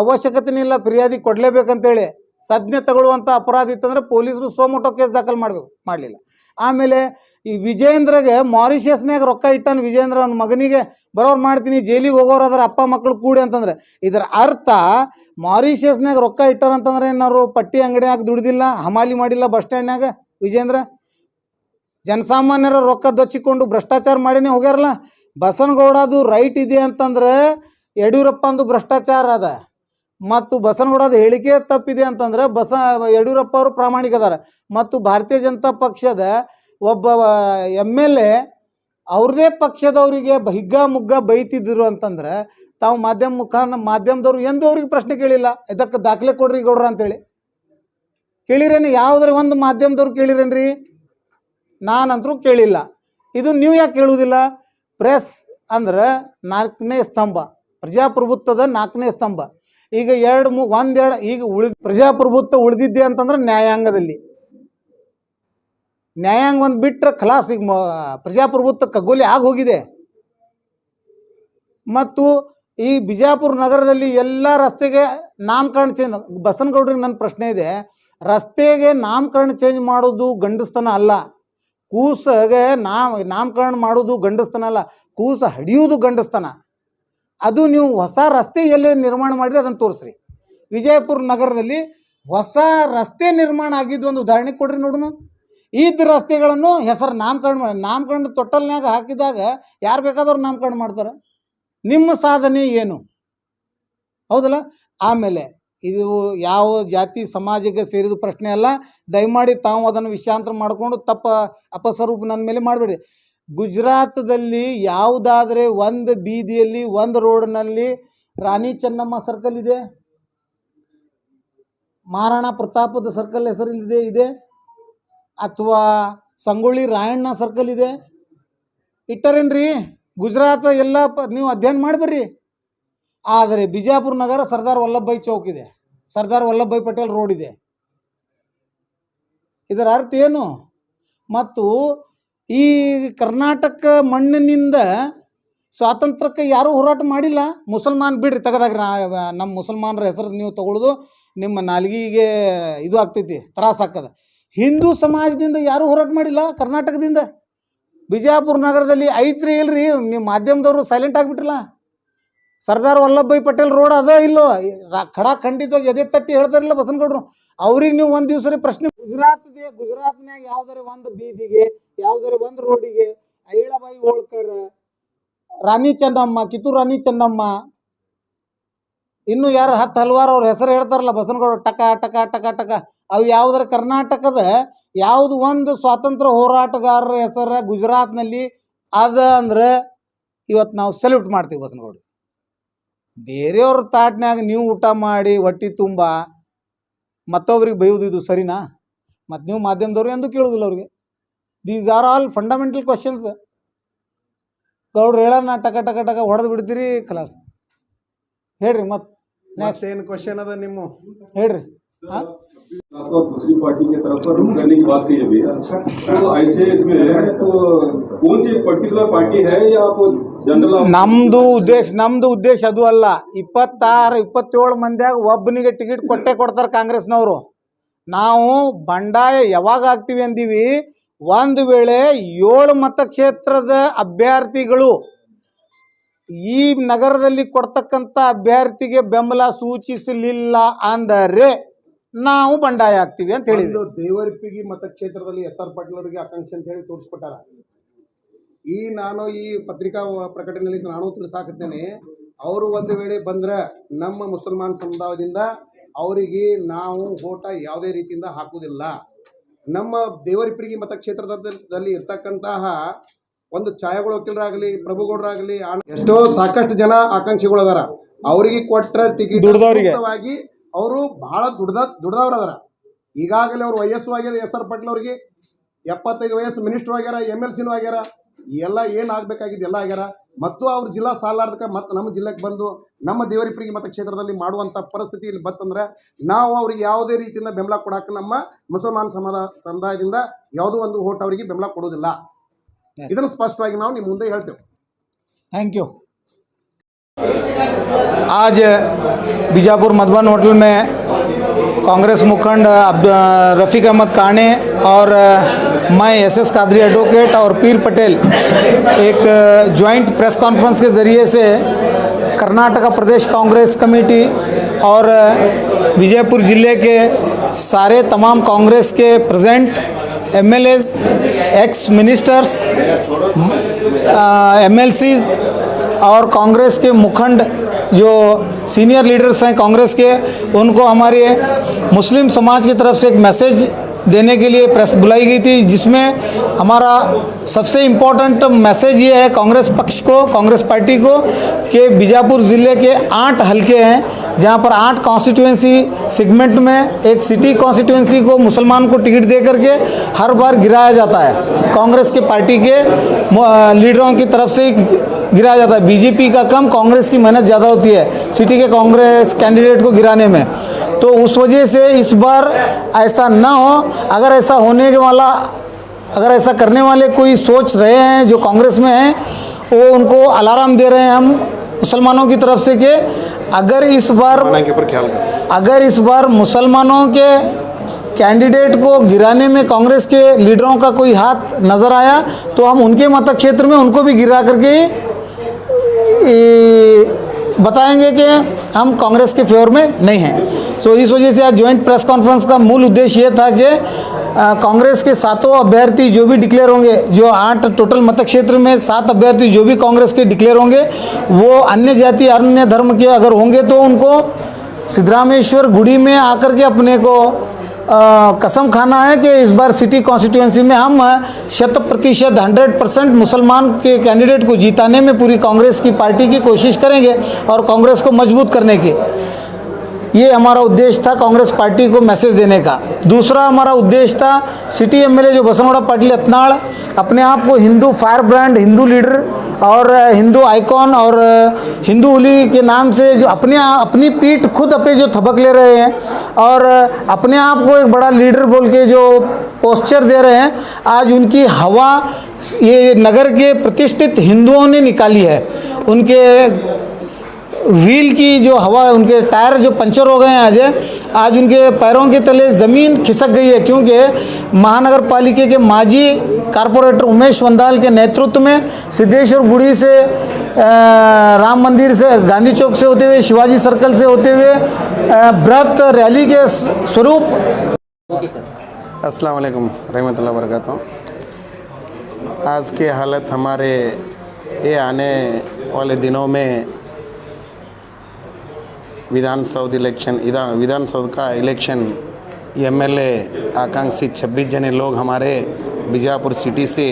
ಅವಶ್ಯಕತೆನೇ ಇಲ್ಲ, ಫಿರ್ಯಾದಿ ಕೊಡಲೇಬೇಕಂತೇಳಿ. ಸಜ್ಞೆ ತಗೊಳ್ಳುವಂಥ ಅಪರಾಧ ಇತ್ತಂದ್ರೆ ಪೊಲೀಸರು ಸೋಮೋಟೋ ಕೇಸ್ ದಾಖಲು ಮಾಡಲಿಲ್ಲ. ಆಮೇಲೆ ಈ ವಿಜೇಂದ್ರಗೆ ಮಾರಿಷಸ್ನಾಗ ರೊಕ್ಕ ಇಟ್ಟಾನ ವಿಜೇಂದ್ರ, ಅವನ ಮಗನಿಗೆ ಬರೋರು ಮಾಡ್ತೀನಿ ಜೈಲಿಗೆ ಹೋಗೋರು ಅದರ ಅಪ್ಪ ಮಕ್ಕಳು ಕೂಡಿ ಅಂತಂದ್ರೆ ಇದರ ಅರ್ಥ ಮಾರಿಷಸ್ನಾಗ ರೊಕ್ಕ ಇಟ್ಟಾರಂತಂದ್ರೆ ಏನಾರು ಪಟ್ಟಿ ಅಂಗಡಿಯಾಗ ದುಡ್ದಿಲ್ಲ, ಹಮಾಲಿ ಮಾಡಿಲ್ಲ ಬಸ್ ಸ್ಟ್ಯಾಂಡ್ನಾಗ ವಿಜೇಂದ್ರ. ಜನಸಾಮಾನ್ಯರ ರೊಕ್ಕ ದೊಚ್ಚಿಕೊಂಡು ಭ್ರಷ್ಟಾಚಾರ ಮಾಡಿನೇ ಹೋಗ್ಯಾರಲ್ಲ. ಬಸನಗೌಡದು ರೈಟ್ ಇದೆ ಅಂತಂದ್ರೆ ಯಡಿಯೂರಪ್ಪಂದು ಭ್ರಷ್ಟಾಚಾರ ಅದ ಮತ್ತು ಬಸನಗೌಡದ ಹೇಳಿಕೆ ತಪ್ಪಿದೆ ಅಂತಂದ್ರೆ ಯಡಿಯೂರಪ್ಪ ಅವರು ಪ್ರಾಮಾಣಿಕ ಅದಾರ ಮತ್ತು ಭಾರತೀಯ ಜನತಾ ಪಕ್ಷದ ಒಬ್ಬ MLA ಅವ್ರದೇ ಪಕ್ಷದವರಿಗೆ ಹಿಗ್ಗಾಮುಗ್ಗ ಬೈತಿದ್ರು ಅಂತಂದ್ರೆ ತಾವು ಮಾಧ್ಯಮದವ್ರು ಎಂದು ಅವ್ರಿಗೆ ಪ್ರಶ್ನೆ ಕೇಳಿಲ್ಲ, ಇದಕ್ಕೆ ದಾಖಲೆ ಕೊಡ್ರಿ ಗೌಡ್ರ ಅಂತೇಳಿ ಕೇಳಿರೇನು? ಯಾವುದ್ರ ಒಂದು ಮಾಧ್ಯಮದವ್ರು ಕೇಳಿರೇನ್ರಿ? ನಾನಂತರೂ ಕೇಳಿಲ್ಲ. ಇದು ನೀವು ಯಾಕೆ ಕೇಳುವುದಿಲ್ಲ? ಪ್ರೆಸ್ ಅಂದ್ರೆ 4ನೇ ಸ್ತಂಭ, ಪ್ರಜಾಪ್ರಭುತ್ವದ 4ನೇ ಸ್ತಂಭ. ಈಗ ಈಗ ಪ್ರಜಾಪ್ರಭುತ್ವ ಉಳಿದಿದ್ದೆ ಅಂತಂದ್ರೆ ನ್ಯಾಯಾಂಗದಲ್ಲಿ. ನ್ಯಾಯಾಂಗ ಒಂದು ಬಿಟ್ಟರೆ ಖಲಾಸ್. ಈಗ ಪ್ರಜಾಪ್ರಭುತ್ವ ಕಗ್ಗೊಲೆ ಆಗಿ ಹೋಗಿದೆ. ಮತ್ತು ಈ ಬಿಜಾಪುರ ನಗರದಲ್ಲಿ ಎಲ್ಲ ರಸ್ತೆಗೆ ನಾಮಕರಣ ಚೇಂಜ್. ಬಸನಗೌಡ್ರಿಗೆ ನನ್ನ ಪ್ರಶ್ನೆ ಇದೆ, ರಸ್ತೆಗೆ ನಾಮಕರಣ ಚೇಂಜ್ ಮಾಡೋದು ಗಂಡಸ್ತನ ಅಲ್ಲ, ಕೂಸಿಗೆ ನಾಮಕರಣ ಮಾಡೋದು ಗಂಡಸ್ತನ ಅಲ್ಲ, ಕೂಸು ಹಡಿಯೋದು ಗಂಡಸ್ತನ. ಅದು ನೀವು ಹೊಸ ರಸ್ತೆ ಎಲ್ಲಿ ನಿರ್ಮಾಣ ಮಾಡಿರಿ ಅದನ್ನು ತೋರಿಸ್ರಿ. ವಿಜಯಪುರ ನಗರದಲ್ಲಿ ಹೊಸ ರಸ್ತೆ ನಿರ್ಮಾಣ ಆಗಿದ್ದು ಒಂದು ಉದಾಹರಣೆ ಕೊಡ್ರಿ ನೋಡೋಣ. ಇದ್ದ ರಸ್ತೆಗಳನ್ನು ಹೆಸರು ನಾಮಕರಣ ತೊಟ್ಟಲ್ನಾಗ ಹಾಕಿದಾಗ ಯಾರು ಬೇಕಾದವ್ರು ನಾಮಕರಣ ಮಾಡ್ತಾರೆ. ನಿಮ್ಮ ಸಾಧನೆ ಏನು? ಹೌದಲ್ಲ? ಆಮೇಲೆ ಇದು ಯಾವ ಜಾತಿ ಸಮಾಜಕ್ಕೆ ಸೇರಿದ ಪ್ರಶ್ನೆ ಅಲ್ಲ. ದಯಮಾಡಿ ತಾವು ಅದನ್ನು ವಿಷಯಾಂತರ ಮಾಡಿಕೊಂಡು ಅಪಸ್ವರೂಪ ನನ್ನ ಮೇಲೆ ಮಾಡಬೇಡಿ. ಗುಜರಾತದಲ್ಲಿ ಯಾವುದಾದರೆ ಒಂದು ಬೀದಿಯಲ್ಲಿ ಒಂದು ರೋಡ್ನಲ್ಲಿ ರಾಣಿ ಚೆನ್ನಮ್ಮ ಸರ್ಕಲ್ ಇದೆ, ಮಹಾರಾಣಾ ಪ್ರತಾಪದ ಸರ್ಕಲ್ ಹೆಸರಿದೆ ಇದೆ, ಅಥವಾ ಸಂಗೊಳ್ಳಿ ರಾಯಣ್ಣ ಸರ್ಕಲ್ ಇದೆ, ಇಟ್ಟರೇನ್ರಿ? ಗುಜರಾತ್ ಎಲ್ಲ ನೀವು ಅಧ್ಯಯನ ಮಾಡಿಬರ್ರಿ. ಆದರೆ ಬಿಜಾಪುರ ನಗರ ಸರ್ದಾರ್ ವಲ್ಲಭಭಾಯಿ ಚೌಕ್ ಇದೆ, ಸರ್ದಾರ್ ವಲ್ಲಭಭಾಯಿ ಪಟೇಲ್ ರೋಡ್ ಇದೆ. ಇದರ ಅರ್ಥ ಏನು? ಮತ್ತು ಈ ಕರ್ನಾಟಕ ಮಣ್ಣಿನಿಂದ ಸ್ವಾತಂತ್ರ್ಯಕ್ಕೆ ಯಾರೂ ಹೋರಾಟ ಮಾಡಿಲ್ಲ. ಮುಸಲ್ಮಾನ್ ಬಿಡ್ರಿ ತೆಗೆದಾಗ್ರಿ, ನಮ್ಮ ಮುಸಲ್ಮಾನರ ಹೆಸರು ನೀವು ತಗೊಳ್ಳೋದು ನಿಮ್ಮ ನಾಲ್ಗಿಗೆ ಇದು ಆಗ್ತೈತಿ, ತ್ರಾಸ ಆಗ್ತದ. ಹಿಂದೂ ಸಮಾಜದಿಂದ ಯಾರೂ ಹೋರಾಟ ಮಾಡಿಲ್ಲ ಕರ್ನಾಟಕದಿಂದ. ಬಿಜಾಪುರ ನಗರದಲ್ಲಿ ಐತ್ರಿ ಇಲ್ರಿ? ನೀವು ಮಾಧ್ಯಮದವರು ಸೈಲೆಂಟ್ ಆಗಿಬಿಟ್ರಲ್ಲ. ಸರ್ದಾರ್ ವಲ್ಲಭಭಾಯಿ ಪಟೇಲ್ ರೋಡ್ ಅದ ಇಲ್ಲೋ? ಖಂಡಿತವಾಗಿ ಎದೆ ತಟ್ಟಿ ಹೇಳ್ತಾರಲ್ಲ ಬಸನಗೌಡರು. ಅವ್ರಿಗೆ ನೀವು ಒಂದು ದಿವಸ ಪ್ರಶ್ನೆ, ಗುಜರಾತ್ನಾಗ ಯಾವ್ದಾರೆ ಒಂದು ಬೀದಿಗೆ, ಯಾವ್ದಾರೆ ಒಂದು ರೋಡಿಗೆ ಅಹಿಳಬಾಯಿ ಹೋಳ್ಕರ್, ರಾಣಿ ಚೆನ್ನಮ್ಮ, ಕಿತ್ತೂರು ರಾಣಿ ಚೆನ್ನಮ್ಮ, ಇನ್ನು ಯಾರು ಹಲವಾರು ಅವ್ರ ಹೆಸರು ಹೇಳ್ತಾರಲ್ಲ ಬಸನಗೌಡರು, ಟಕ ಟಕ ಟಕ ಟಕ, ಅವು ಯಾವುದರ ಕರ್ನಾಟಕದ ಯಾವುದು ಒಂದು ಸ್ವಾತಂತ್ರ್ಯ ಹೋರಾಟಗಾರರ ಹೆಸರು ಗುಜರಾತ್ನಲ್ಲಿ ಅದ ಅಂದ್ರೆ ಇವತ್ತು ನಾವು ಸಲ್ಯೂಟ್ ಮಾಡ್ತೀವಿ ಬಸನಗೌಡರು. ಬೇರೆಯವ್ರ ತಾಟ್ನ್ಯಾಗ ನೀವು ಊಟ ಮಾಡಿ ಹೊಟ್ಟೆ ತುಂಬ ಮತ್ತೊಬ್ರಿಗೆ ಬೈಯೋದು ಇದು ಸರಿನಾ? ಮತ್ತು ನೀವು ಮಾಧ್ಯಮದವ್ರು ಎಂದು ಕೇಳೋದಿಲ್ಲ ಅವ್ರಿಗೆ. These are all fundamental questions. ಗೌಡ್ರು ಹೇಳೋಣ ಟಕ ಟಕ ಟಕ ಹೊಡೆದು ಬಿಡ್ತೀರಿ, ಖಲಾಸ್. ಹೇಳ್ರಿ ಮತ್ತೆ ನೆಕ್ಸ್ಟ್ ಏನು ಕ್ವಶನ್ ಅದ ನಿಮ್ಮ? ಹೇಳ್ರಿ. आपका दूसरी पार्टी की तरफ पर रुख करने की बात कही अभी, तो ऐसे इसमें तो कौन सी पर्टिकुलर पार्टी है या आप जनरल? ನಮ್ದು ಉದ್ದೇಶ ಅದು ಅಲ್ಲ. 26-27 ಮಂದಿಯಾಗ ಒಬ್ಬನಿಗೆ ಟಿಕೆಟ್ ಕೊಡ್ತಾರೆ ಕಾಂಗ್ರೆಸ್ನವರು. ನಾವು ಬಂಡಾಯ ಯಾವಾಗ ಆಗ್ತೀವಿ ಅಂದೀವಿ? ಒಂದು ವೇಳೆ 7 ಮತಕ್ಷೇತ್ರದ ಅಭ್ಯರ್ಥಿಗಳು ಈ ನಗರದಲ್ಲಿ ಕೊಡ್ತಕ್ಕಂಥ ಅಭ್ಯರ್ಥಿಗೆ ಬೆಂಬಲ ಸೂಚಿಸಲಿಲ್ಲ ಅಂದರೆ ನಾವು ಬಂಡಾಯ ಆಗ್ತೀವಿ ಅಂತ ಹೇಳಿದ್ವಿ. ದೇವರಿಪ್ಪಿಗಿ ಮತಕ್ಷೇತ್ರದಲ್ಲಿ SR ಪಾಟೀಲ್ ಅವರಿಗೆ ಆಕಾಂಕ್ಷೆ ಅಂತ ಹೇಳಿ ತೋರಿಸ್ಕೊಟ್ಟಾರ. ನಾನು ಈ ಪತ್ರಿಕಾ ಪ್ರಕಟಣೆಯಲ್ಲಿ ನಾನು ತಿಳಿಸಾಕತ್ತೇನೆ, ಅವರು ಒಂದು ವೇಳೆ ಬಂದ್ರೆ ನಮ್ಮ ಮುಸಲ್ಮಾನ್ ಸಮುದಾಯದಿಂದ ಅವರಿಗೆ ನಾವು ಓಟ ಯಾವುದೇ ರೀತಿಯಿಂದ ಹಾಕುವುದಿಲ್ಲ. ನಮ್ಮ ದೇವರಿಪ್ಪಿಗಿ ಮತಕ್ಷೇತ್ರದಲ್ಲಿ ಇರ್ತಕ್ಕಂತಹ ಒಂದು ಛಾಯಾಗಳು ವಕೀಲರಾಗಲಿ, ಪ್ರಭುಗೌಡರಾಗಲಿ, ಎಷ್ಟೋ ಸಾಕಷ್ಟು ಜನ ಆಕಾಂಕ್ಷಿಗಳು ಅದಾರ. ಅವರಿಗೆ ಕೊಟ್ಟ ಟಿಕೆಟ್ ಅವರು ಬಹಳ ದುಡ್ದವ್ರು ಅದಾರ. ಈಗಾಗಲೇ ಅವ್ರು ವಯಸ್ಸು ಆಗ್ಯದ. SR ಪಾಟೀಲ್ ಅವ್ರಿಗೆ 75 ವಯಸ್ಸು, ಮಿನಿಸ್ಟರ್ ಆಗ್ಯಾರ, MLCನೂ ಆಗ್ಯಾರ, ಎಲ್ಲ ಏನು ಆಗಬೇಕಾಗಿದ್ದು ಎಲ್ಲ ಆಗ್ಯಾರ. ಮತ್ತು ಅವ್ರ ಜಿಲ್ಲಾ ಸಾಲಾರ್ದಕ್ಕೆ ಮತ್ತು ನಮ್ಮ ಜಿಲ್ಲೆಗೆ ಬಂದು ನಮ್ಮ ದೇವರಿಪ್ಪಿಗಿ ಮತಕ್ಷೇತ್ರದಲ್ಲಿ ಮಾಡುವಂಥ ಪರಿಸ್ಥಿತಿ ಇಲ್ಲಿ ಬತ್ತಂದ್ರೆ ನಾವು ಅವ್ರಿಗೆ ಯಾವುದೇ ರೀತಿಯಿಂದ ಬೆಂಬಲ ಕೊಡಕ್ಕೆ ನಮ್ಮ ಮುಸಲ್ಮಾನ್ ಸಮುದಾಯದಿಂದ ಯಾವುದೋ ಒಂದು ಓಟ್ ಅವರಿಗೆ ಬೆಂಬಲ ಕೊಡೋದಿಲ್ಲ. ಇದನ್ನು ಸ್ಪಷ್ಟವಾಗಿ ನಾವು ನಿಮ್ಮ ಮುಂದೆ ಹೇಳ್ತೇವೆ. Thank you. आज बीजापुर मधुबन होटल में कांग्रेस मुखंड रफ़ीक अहमद काने और मैं SS कादरी एडवोकेट और पीर पटेल एक जॉइंट प्रेस कॉन्फ्रेंस के ज़रिए से कर्नाटका प्रदेश कांग्रेस कमेटी और विजयपुर ज़िले के सारे तमाम कांग्रेस के present MLAs, x ministers, MLCs और कांग्रेस के मुखंड जो सीनियर लीडर्स हैं कांग्रेस के, उनको हमारे मुस्लिम समाज की तरफ से एक मैसेज देने के लिए प्रेस बुलाई गई थी, जिसमें हमारा सबसे इम्पोर्टेंट मैसेज ये है कांग्रेस पक्ष को, कांग्रेस पार्टी को, कि बीजापुर ज़िले के 8 हलके हैं जहां पर 8 कॉन्स्टिट्यूएंसी सेगमेंट में एक सिटी कॉन्स्टिट्यूएंसी को मुसलमान को टिकट दे करके हर बार गिराया जाता है। कांग्रेस के पार्टी के लीडरों की तरफ से गिराया जाता है। बीजेपी का कम, कांग्रेस की मेहनत ज़्यादा होती है सिटी के कांग्रेस कैंडिडेट को गिराने में। तो उस वजह से इस बार ऐसा ना हो। अगर ऐसा होने वाला, अगर ऐसा करने वाले कोई सोच रहे हैं जो कांग्रेस में हैं, वो उनको अलार्म दे रहे हैं हम मुसलमानों की तरफ से कि अगर इस बार मुसलमानों के कैंडिडेट को गिराने में कांग्रेस के लीडरों का कोई हाथ नज़र आया तो हम उनके मत क्षेत्र में उनको भी गिरा करके बताएंगे कि हम कांग्रेस के फेवर में नहीं हैं। सो इस वजह से आज ज्वाइंट प्रेस कॉन्फ्रेंस का मूल उद्देश्य ये था कि कांग्रेस के 7 अभ्यर्थी जो भी डिक्लेयर होंगे, जो 8 टोटल मत क्षेत्र में 7 अभ्यर्थी जो भी कांग्रेस के डिक्लेयर होंगे, वो अन्य जाति अन्य धर्म के अगर होंगे तो उनको सिद्धरामेश्वर गुड़ी में आकर के अपने को कसम खाना है कि इस बार सिटी कॉन्स्टिट्यूएंसी में हम 100% 100% मुसलमान के कैंडिडेट को जिताने में पूरी कांग्रेस की पार्टी की कोशिश करेंगे और कांग्रेस को मजबूत करने की। ये हमारा उद्देश्य था कांग्रेस पार्टी को मैसेज देने का। दूसरा हमारा उद्देश्य था सिटी एमएलए जो बसनगौड़ा पाटिल अतनाड़ अपने आप को Hindu fire brand, Hindu leader और हिंदू आइकॉन और हिंदू हुली के नाम से जो अपनी पीठ खुद पे जो थपक ले रहे हैं और अपने आप को एक बड़ा लीडर बोल के जो पोस्चर दे रहे हैं, आज उनकी हवा ये नगर के प्रतिष्ठित हिंदुओं ने निकाली है। उनके व्हील की जो हवा, उनके टायर जो पंचर हो गए हैं आज उनके पैरों के तले ज़मीन खिसक गई है, क्योंकि महानगर पालिका के माजी कारपोरेटर उमेश वंदाल के नेतृत्व में सिद्धेश्वर गुड़ी से राम मंदिर से गांधी चौक से होते हुए शिवाजी सर्कल से होते हुए बृहत रैली के स्वरूप। अस्सलाम वालेकुम रहमतुल्लाहि व बरकातहू। आज की हालत हमारे ये आने वाले दिनों में विधानसभा का इलेक्शन एमएलए आकांक्षी 26 जने लोग हमारे बीजापुर सिटी से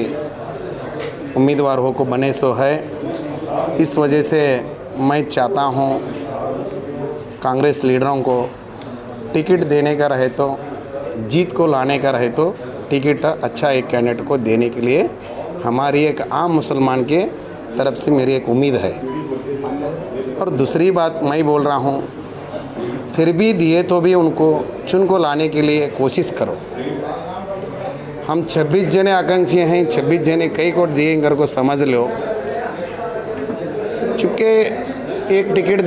उम्मीदवार हो को बने सो है। इस वजह से मैं चाहता हूँ कांग्रेस लीडरों को टिकट देने का रहे तो, जीत को लाने का रहे तो टिकट अच्छा एक कैंडिडेट को देने के लिए हमारी एक आम मुसलमान के तरफ से मेरी एक उम्मीद है। और दूसरी बात मैं बोल रहा हूँ, फिर भी दिए तो भी उनको चुन को लाने के लिए कोशिश करो। हम 26 जने आकांक्षी हैं, 26 जने कई को दिए इनकर को समझ लो। चूँकि एक टिकट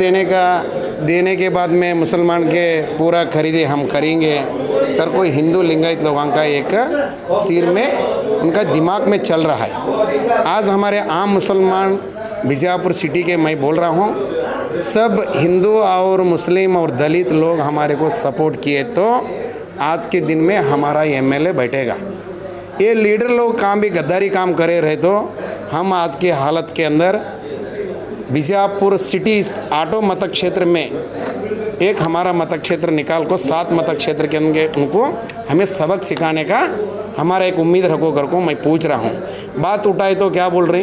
देने के बाद में मुसलमान के पूरा खरीदे हम करेंगे, पर कोई हिंदू लिंगायत लोगों का एक सिर में उनका दिमाग में चल रहा है। आज हमारे आम मुसलमान बीजापुर सिटी के मैं बोल रहा हूँ, सब हिंदू और मुस्लिम और दलित लोग हमारे को सपोर्ट किए तो आज के दिन में हमारा एमएलए बैठेगा। ये लीडर लोग काम भी गद्दारी काम करे रहे तो हम आज की हालत के अंदर बीजापुर सिटी 8 मत क्षेत्र में एक हमारा मत क्षेत्र निकाल को 7 मत क्षेत्र के अंदर उनको हमें सबक सिखाने का हमारा एक उम्मीद रखो कर को मैं पूछ रहा हूँ। बात उठाए तो क्या बोल रही,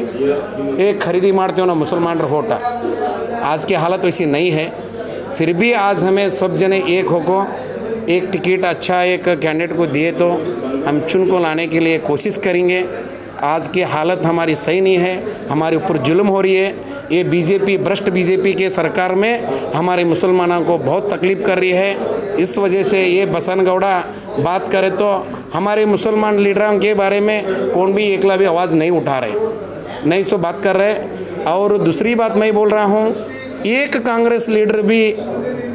एक खरीदी मारते हो ना मुसलमान रहोटा। आज की हालत वैसी नहीं है, फिर भी आज हमें सब जने एक हो को एक टिकट अच्छा एक कैंडिडेट को दिए तो हम चुन को लाने के लिए कोशिश करेंगे। आज की हालत हमारी सही नहीं है, हमारे ऊपर जुल्म हो रही है। ये बीजेपी, भ्रष्ट बीजेपी के सरकार में हमारे मुसलमानों को बहुत तकलीफ़ कर रही है। इस वजह से ये बसनगौड़ा बात करे तो हमारे मुसलमान लीडरों के बारे में कौन भी एकला भी आवाज़ नहीं उठा रहे, नहीं सो बात कर रहे। और दूसरी बात मैं बोल रहा हूँ, एक कांग्रेस लीडर भी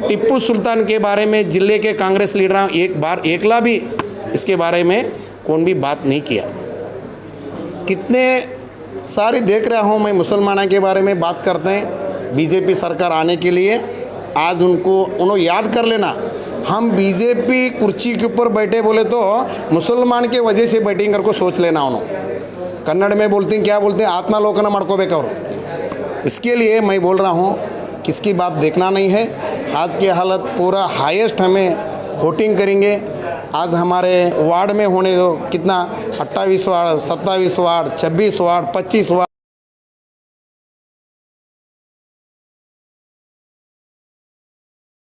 टिप्पू सुल्तान के बारे में जिले के कांग्रेस लीडर एक बार एकला भी इसके बारे में कौन भी बात नहीं किया। कितने सारे देख रहा हूँ मैं मुसलमानों के बारे में बात करते हैं बीजेपी सरकार आने के लिए। आज उन्होंने याद कर लेना, हम बीजेपी कुर्सी के ऊपर बैठे बोले तो मुसलमान के वजह से बैटिंग करके सोच लेना। उन्होंने कन्नड़ में बोलते हैं, क्या बोलते हैं, आत्मा लोकना मड़कोबेकवर। इसके लिए मैं बोल रहा हूँ किसकी बात देखना नहीं है। आज की हालत पूरा हाईएस्ट हमें वोटिंग करेंगे। आज हमारे वार्ड में होने दो कितना 28 वार्ड, 27 वार्ड, 26 वार्ड, 25 वार्ड